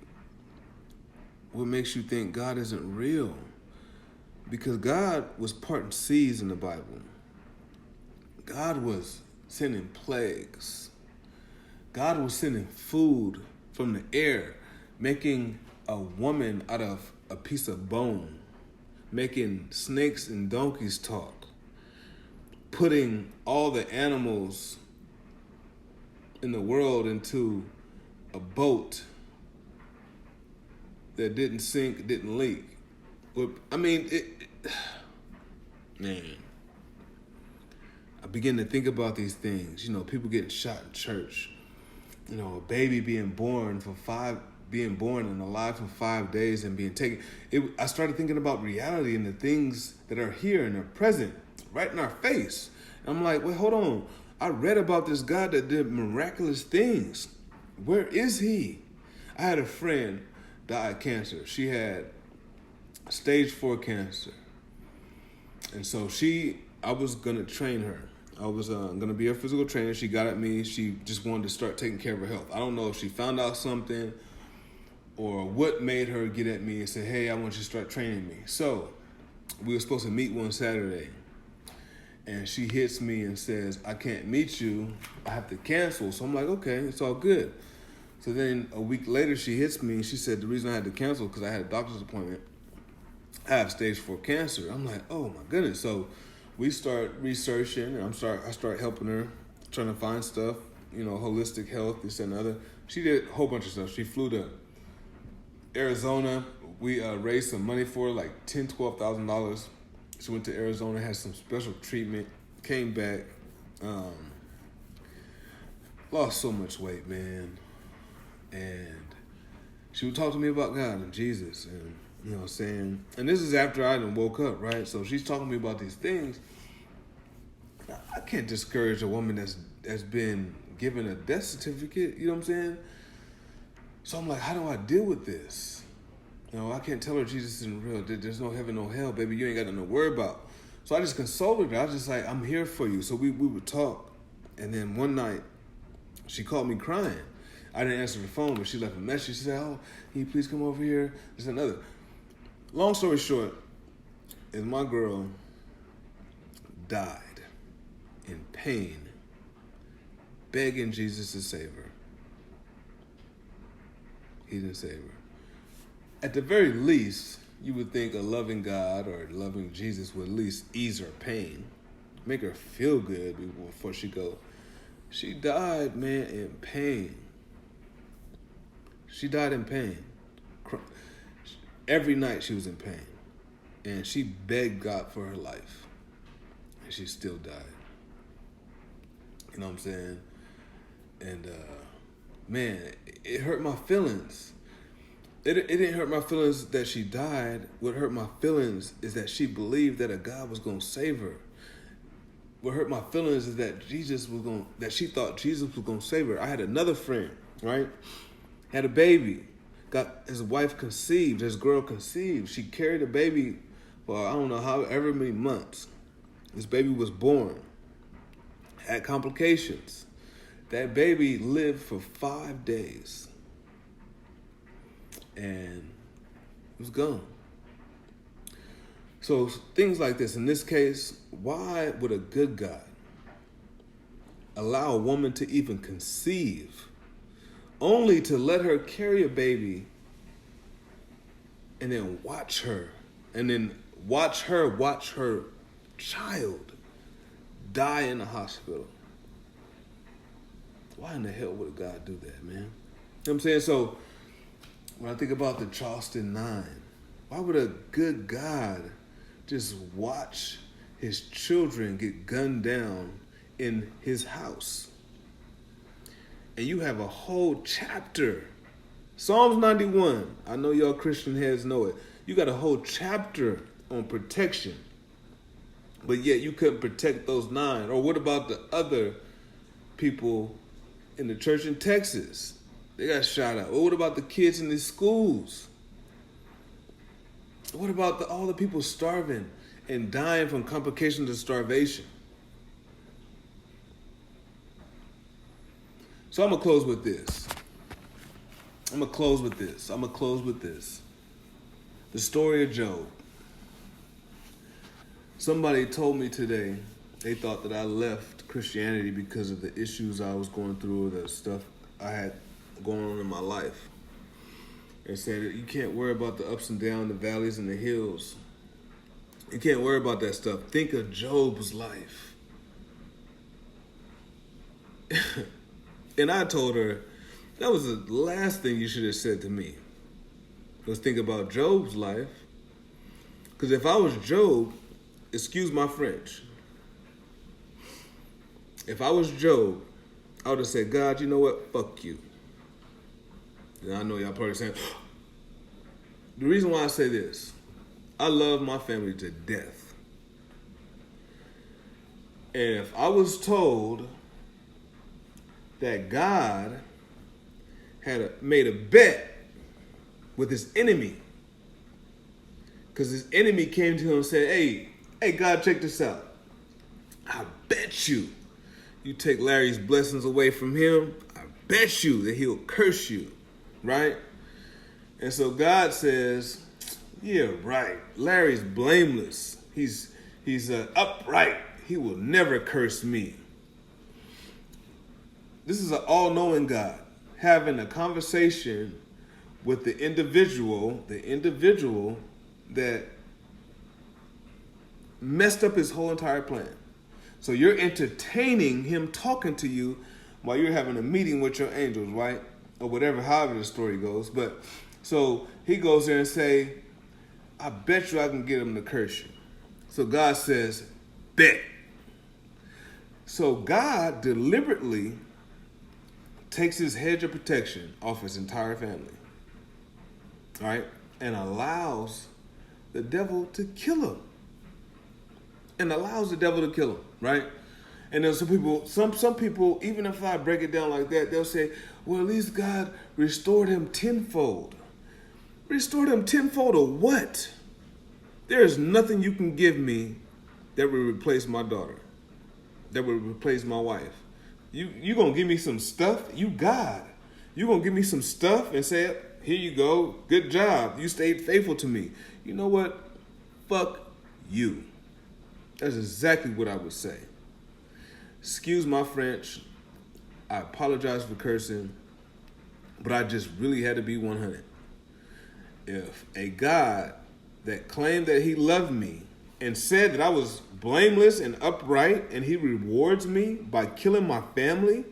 What makes you think God isn't real? Because God was parting seas in the Bible. God was sending plagues. God was sending food from the air, making a woman out of a piece of bone, making snakes and donkeys talk, putting all the animals in the world into a boat that didn't sink, didn't leak. Man, I begin to think about these things. People getting shot in church. A baby being born and alive for 5 days and being taken. I started thinking about reality and the things that are here and are present right in our face. And I'm like, wait, hold on. I read about this God that did miraculous things. Where is he? I had a friend die of cancer. She had stage 4 cancer. And so I was going to train her. I was going to be her physical trainer. She got at me. She just wanted to start taking care of her health. I don't know if she found out something or what made her get at me and say, hey, I want you to start training me. So we were supposed to meet one Saturday. And she hits me and says, I can't meet you. I have to cancel. So I'm like, okay, it's all good. So then a week later, she hits me and she said, the reason I had to cancel because I had a doctor's appointment. I have stage 4 cancer. I'm like, oh my goodness. So we start researching and I start helping her, trying to find stuff, holistic health, this and other. She did a whole bunch of stuff. She flew to Arizona. We raised some money for her, like $10,000-$12,000. She went to Arizona, had some special treatment, came back, lost so much weight, man. And she would talk to me about God and Jesus and, saying, and this is after I done woke up, right? So she's talking to me about these things. I can't discourage a woman that's been given a death certificate, you know what I'm saying? So I'm like, how do I deal with this? I can't tell her Jesus isn't real. There's no heaven, no hell, baby. You ain't got nothing to worry about. So I just consoled her. I was just like, I'm here for you. So we would talk. And then one night, she called me crying. I didn't answer the phone, but she left a message. She said, oh, can you please come over here? There's another. Long story short, is my girl died in pain, begging Jesus to save her. He didn't save her. At the very least, you would think a loving God or loving Jesus would at least ease her pain, make her feel good before she go. She died, man, in pain. She died in pain. Every night she was in pain. And she begged God for her life. And she still died. You know what I'm saying? And, man, it hurt my feelings. it didn't hurt my feelings that she died. What hurt my feelings is that she believed that a God was going to save her. What hurt my feelings is that that she thought Jesus was going to save her. I had another friend, right? Had a baby. Got his wife conceived, his girl conceived. She carried a baby for I don't know however many months. This baby was born. Had complications. That baby lived for 5 days. And it was gone. So things like this, in this case, why would a good God allow a woman to even conceive only to let her carry a baby and then watch her watch her child die in the hospital? Why in the hell would a God do that, man? You know what I'm saying? So when I think about the Charleston 9, why would a good God just watch his children get gunned down in his house? And you have a whole chapter. Psalms 91. I know y'all Christian heads know it. You got a whole chapter on protection. But yet you couldn't protect those 9. Or what about the other people in the church in Texas? They got shot at. Or what about the kids in the schools? What about all the people starving and dying from complications of starvation? So I'm going to close with this. The story of Job. Somebody told me today they thought that I left Christianity because of the issues I was going through, the stuff I had going on in my life. They said that you can't worry about the ups and downs, the valleys and the hills. You can't worry about that stuff. Think of Job's life. And I told her, that was the last thing you should have said to me. Was think about Job's life. Because if I was Job, excuse my French, if I was Job, I would have said, God, you know what? Fuck you. And I know y'all probably saying, the reason why I say this, I love my family to death. And if I was told that God had made a bet with his enemy, because his enemy came to him and said, hey, God, check this out. I bet you take Larry's blessings away from him, I bet you that he'll curse you, right? And so God says, yeah, right. Larry's blameless. He's upright. He will never curse me. This is an all-knowing God having a conversation with the individual that messed up his whole entire plan. So you're entertaining him talking to you while you're having a meeting with your angels, right? Or whatever, however the story goes. But so he goes there and say, I bet you I can get him to curse you. So God says, bet. So God deliberately takes his hedge of protection off his entire family, right? And allows the devil to kill him. Right? And then some people, even if I break it down like that, they'll say, well, at least God restored him tenfold. Restored him tenfold of what? There is nothing you can give me that will replace my daughter, that will replace my wife. You gonna give me some stuff? You God. You gonna give me some stuff and say, here you go, good job. You stayed faithful to me. You know what? Fuck you. That's exactly what I would say. Excuse my French. I apologize for cursing, but I just really had to be 100. If a God that claimed that he loved me and said that I was blameless and upright and he rewards me by killing my family,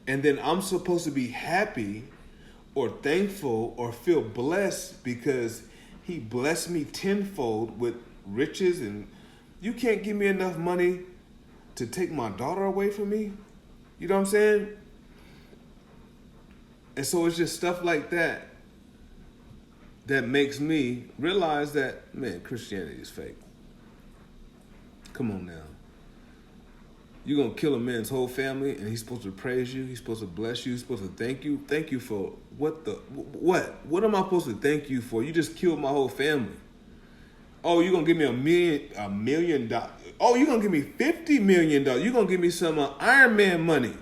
and then I'm supposed to be happy or thankful or feel blessed because he blessed me tenfold with riches, and you can't give me enough money to take my daughter away from me? You know what I'm saying? And so it's just stuff like that that makes me realize that, man, Christianity is fake. Come on now. You're going to kill a man's whole family and he's supposed to praise you. He's supposed to bless you. He's supposed to thank you. Thank you for what? What am I supposed to thank you for? You just killed my whole family. Oh, you're going to give me $1 million. Oh, you're going to give me $50 million. You're going to give me some Iron Man money.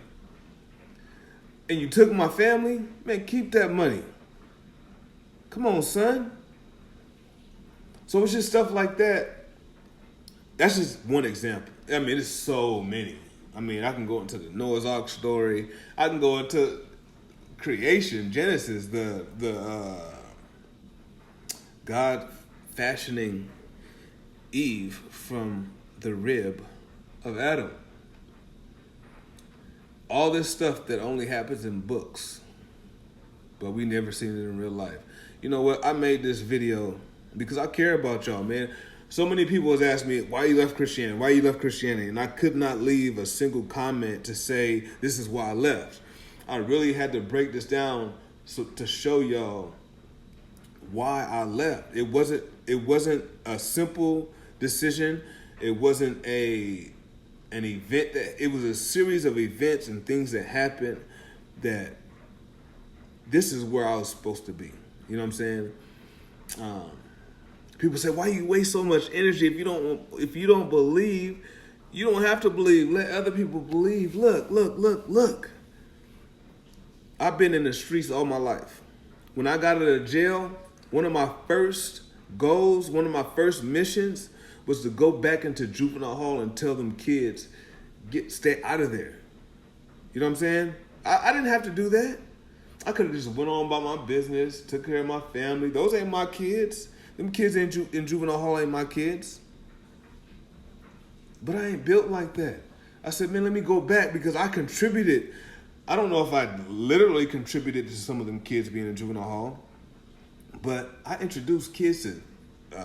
And you took my family? Man, keep that money. Come on, son. So it's just stuff like that. That's just one example. I mean, there's so many. I mean, I can go into the Noah's Ark story. I can go into creation, Genesis, the God fashioning Eve from the rib of Adam. All this stuff that only happens in books, but we never seen it in real life. You know what? I made this video because I care about y'all, man. So many people has asked me, why you left Christianity? Why you left Christianity? And I could not leave a single comment to say, this is why I left. I really had to break this down to show y'all why I left. It wasn't a simple decision. It wasn't an event it was a series of events and things that happened that this is where I was supposed to be. You know what I'm saying? People say, why you waste so much energy if you don't believe? You don't have to believe. Let other people believe. Look. I've been in the streets all my life. When I got out of jail, one of my first goals, one of my first missions was to go back into juvenile hall and tell them kids, stay out of there. You know what I'm saying? I didn't have to do that. I could have just went on about my business, took care of my family. Those ain't my kids. Them kids in juvenile hall ain't my kids. But I ain't built like that. I said, man, let me go back because I contributed. I don't know if I literally contributed to some of them kids being in juvenile hall, but I introduced kids to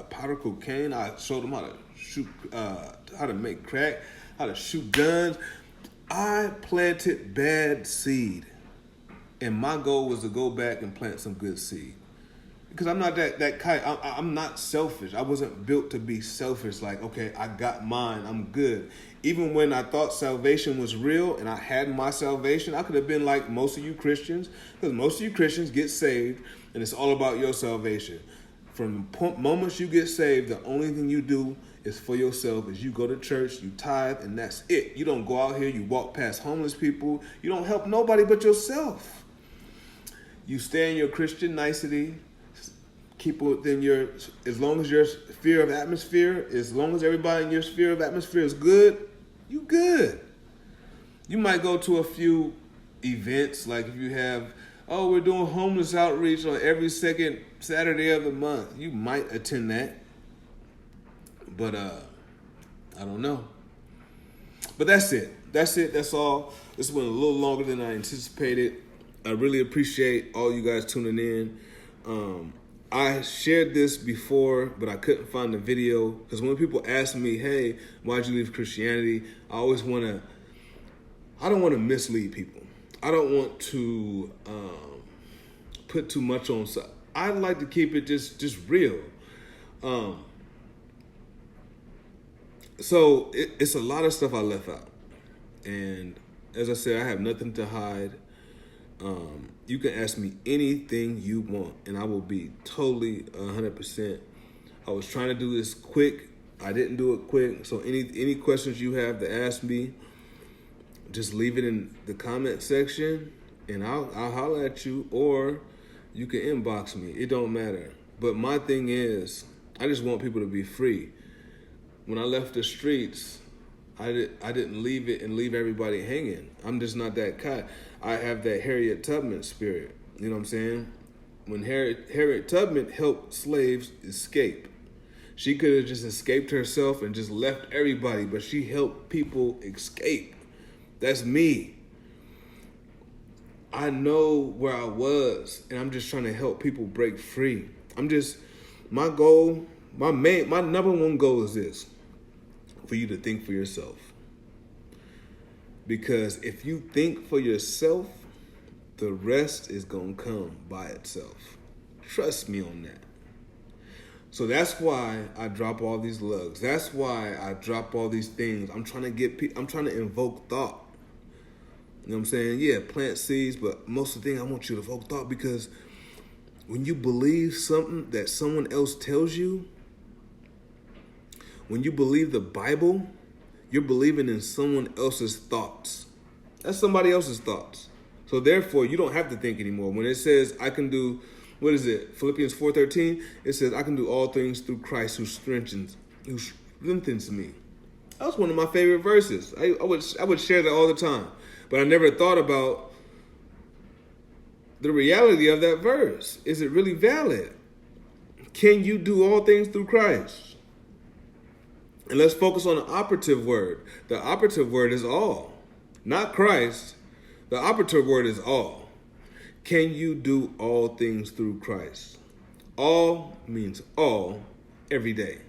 powder cocaine. I showed them how to shoot, how to make crack, how to shoot guns. I planted bad seed. And my goal was to go back and plant some good seed. Because I'm not that kind. I'm not selfish. I wasn't built to be selfish. Like, okay, I got mine. I'm good. Even when I thought salvation was real and I had my salvation, I could have been like most of you Christians. Because most of you Christians get saved and it's all about your salvation. From moments you get saved, the only thing you do is for yourself. Is you go to church, you tithe, and that's it. You don't go out here, you walk past homeless people. You don't help nobody but yourself. You stay in your Christian nicety. Keep within your, as long as your sphere of atmosphere, as long as everybody in your sphere of atmosphere is good, you good. You might go to a few events, like if you have, oh, we're doing homeless outreach on every second Saturday of the month. You might attend that. But I don't know. But that's it. That's all. This went a little longer than I anticipated. I really appreciate all you guys tuning in. I shared this before, but I couldn't find the video because when people ask me, hey, why'd you leave Christianity? I don't want to mislead people. I don't want to put too much on. So I like to keep it just real. So it's a lot of stuff I left out. And as I said, I have nothing to hide. You can ask me anything you want, and I will be totally 100%. I was trying to do this quick. I didn't do it quick. So any questions you have to ask me, just leave it in the comment section, and I'll holler at you, or you can inbox me. It don't matter. But my thing is, I just want people to be free. When I left the streets, I didn't leave it and leave everybody hanging. I'm just not that kind. I have that Harriet Tubman spirit. You know what I'm saying? When Harriet Tubman helped slaves escape, she could have just escaped herself and just left everybody, but she helped people escape. That's me. I know where I was, and I'm just trying to help people break free. My goal, my number one goal is this: for you to think for yourself. Because if you think for yourself, the rest is going to come by itself. Trust me on that. So that's why I drop all these lugs. That's why I drop all these things. I'm trying to invoke thought. You know what I'm saying? Yeah, plant seeds, but most of the thing I want you to invoke thought, because when you believe something that someone else tells you, when you believe the Bible, you're believing in someone else's thoughts. That's somebody else's thoughts. So therefore, you don't have to think anymore. When it says, I can do, what is it? Philippians 4:13, it says, I can do all things through Christ who strengthens me. That was one of my favorite verses. I would share that all the time. But I never thought about the reality of that verse. Is it really valid? Can you do all things through Christ? And let's focus on the operative word. The operative word is all, not Christ. The operative word is all. Can you do all things through Christ? All means all, every day.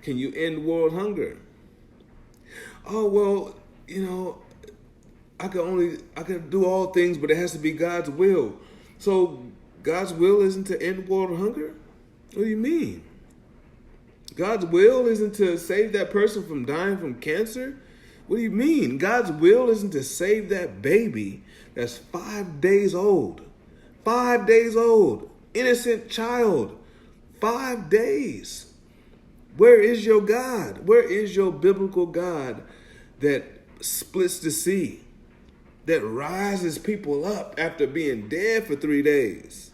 Can you end world hunger? Oh, well, I can do all things, but it has to be God's will. So God's will isn't to end world hunger? What do you mean? God's will isn't to save that person from dying from cancer? What do you mean? God's will isn't to save that baby that's 5 days old. 5 days old. Innocent child. 5 days. Where is your God? Where is your biblical God that splits the sea? That rises people up after being dead for 3 days?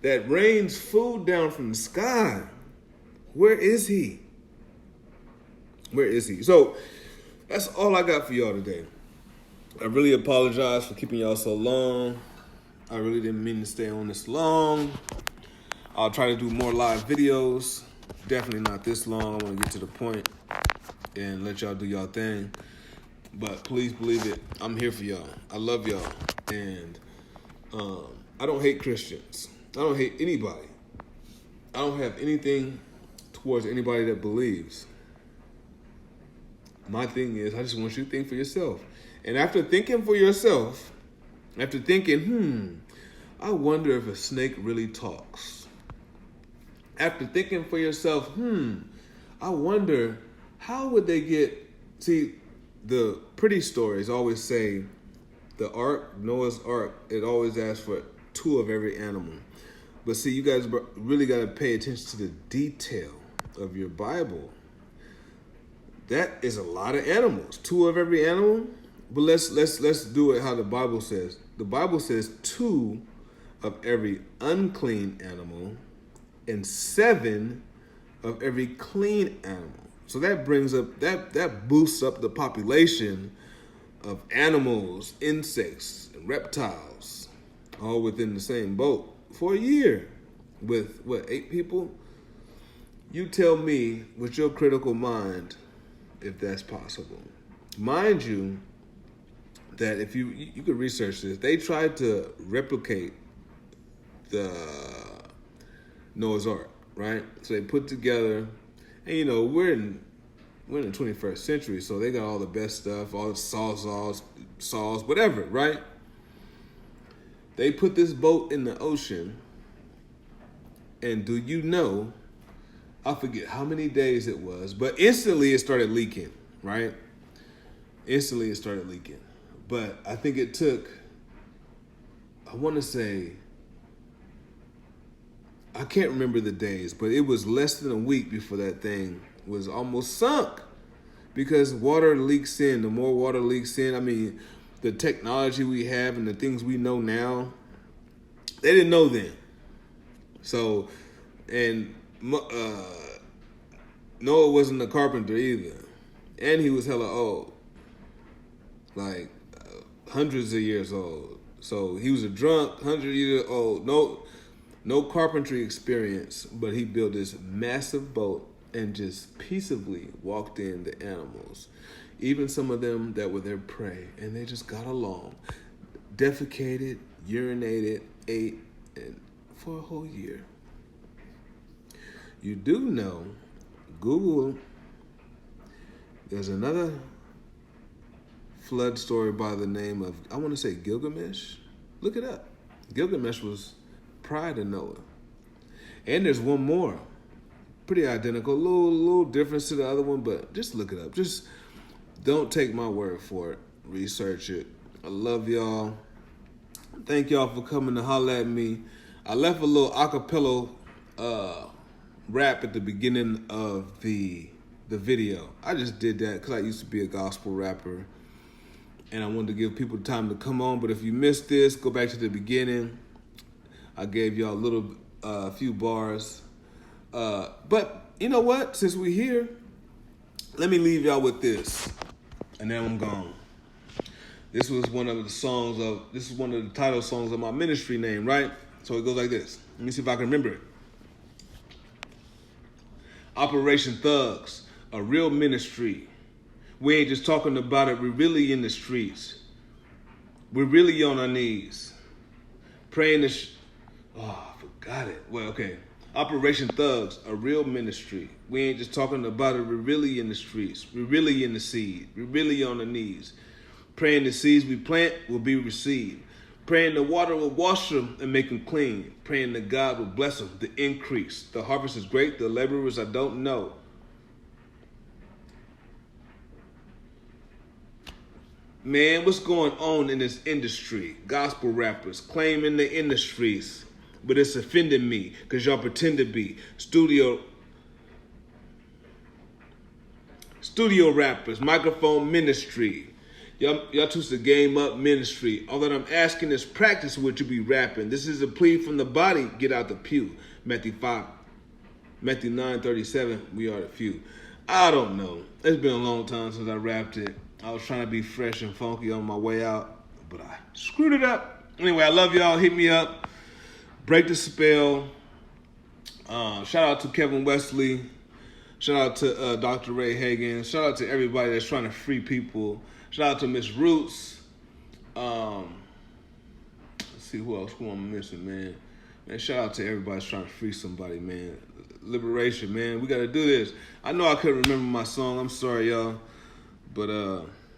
That rains food down from the sky? Where is he? Where is he? So that's all I got for y'all today. I really apologize for keeping y'all so long. I really didn't mean to stay on this long. I'll try to do more live videos. Definitely not this long. I want to get to the point and let y'all do y'all thing. But please believe it, I'm here for y'all. I love y'all. And I don't hate Christians. I don't hate anybody. I don't have anything towards anybody that believes. My thing is, I just want you to think for yourself. And after thinking for yourself, after thinking, I wonder if a snake really talks. After thinking for yourself, I wonder how would they get, see, the pretty stories always say the ark, Noah's ark, it always asks for 2 of every animal. But see, you guys really got to pay attention to the detail of your Bible. That is a lot of animals. 2 of every animal. But let's do it how the Bible says. The Bible says 2 of every unclean animal and 7 of every clean animal. So that brings up that boosts up the population of animals, insects, and reptiles, all within the same boat for a year with 8 people? You tell me with your critical mind if that's possible. Mind you, that if you could research this, they tried to replicate the Noah's Ark, right? So they put together, and we're in the 21st century, so they got all the best stuff, all the saws, whatever, right? They put this boat in the ocean, and do you know, I forget how many days it was, but instantly it started leaking, right? Instantly it started leaking. But I think it took, I want to say, I can't remember the days, but it was less than a week before that thing was almost sunk, because water leaks in. The more water leaks in, I mean, the technology we have and the things we know now, they didn't know then. So, and Noah wasn't a carpenter either, and he was hella old, like hundreds of years old. So he was a drunk, 100-year old, no carpentry experience, but he built this massive boat and just peaceably walked in the animals, even some of them that were their prey, and they just got along, defecated, urinated, ate, and for a whole year. You do know, Google, there's another flood story by the name of, I want to say Gilgamesh. Look it up. Gilgamesh was prior to Noah. And there's one more. Pretty identical. Little difference to the other one, but just look it up. Just don't take my word for it. Research it. I love y'all. Thank y'all for coming to holler at me. I left a little acapella rap at the beginning of the video. I just did that because I used to be a gospel rapper. And I wanted to give people time to come on. But if you missed this, go back to the beginning. I gave y'all a few bars. But you know what? Since we're here, let me leave y'all with this. And then I'm gone. This is one of the title songs of my ministry name, right? So it goes like this. Let me see if I can remember it. Operation Thugs, a real ministry. We ain't just talking about it, we're really in the streets. We're really on our knees. Praying I forgot it. Well, okay. Operation Thugs, a real ministry. We ain't just talking about it, we're really in the streets. We're really in the seed. We're really on the knees. Praying the seeds we plant will be received. Praying the water will wash them and make them clean. Praying that God will bless them, the increase. The harvest is great, the laborers I don't know. Man, what's going on in this industry? Gospel rappers claiming the industries, but it's offending me because y'all pretend to be studio rappers, microphone ministry. Y'all twist the game up ministry. All that I'm asking is practice what you be rapping. This is a plea from the body. Get out the pew. Matthew 9:37. We are the few. I don't know. It's been a long time since I rapped it. I was trying to be fresh and funky on my way out, but I screwed it up. Anyway, I love y'all. Hit me up. Break the spell. Shout out to Kevin Wesley. Shout out to Dr. Ray Hagan. Shout out to everybody that's trying to free people. Shout out to Miss Roots. Let's see who I'm missing, man. Man, shout out to everybody that's trying to free somebody, man. Liberation, man. We got to do this. I know I couldn't remember my song. I'm sorry, y'all. But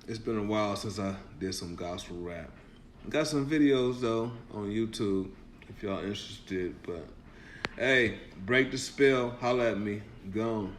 it's been a while since I did some gospel rap. Got some videos, though, on YouTube if y'all interested. But, hey, break the spell. Holla at me. Gone.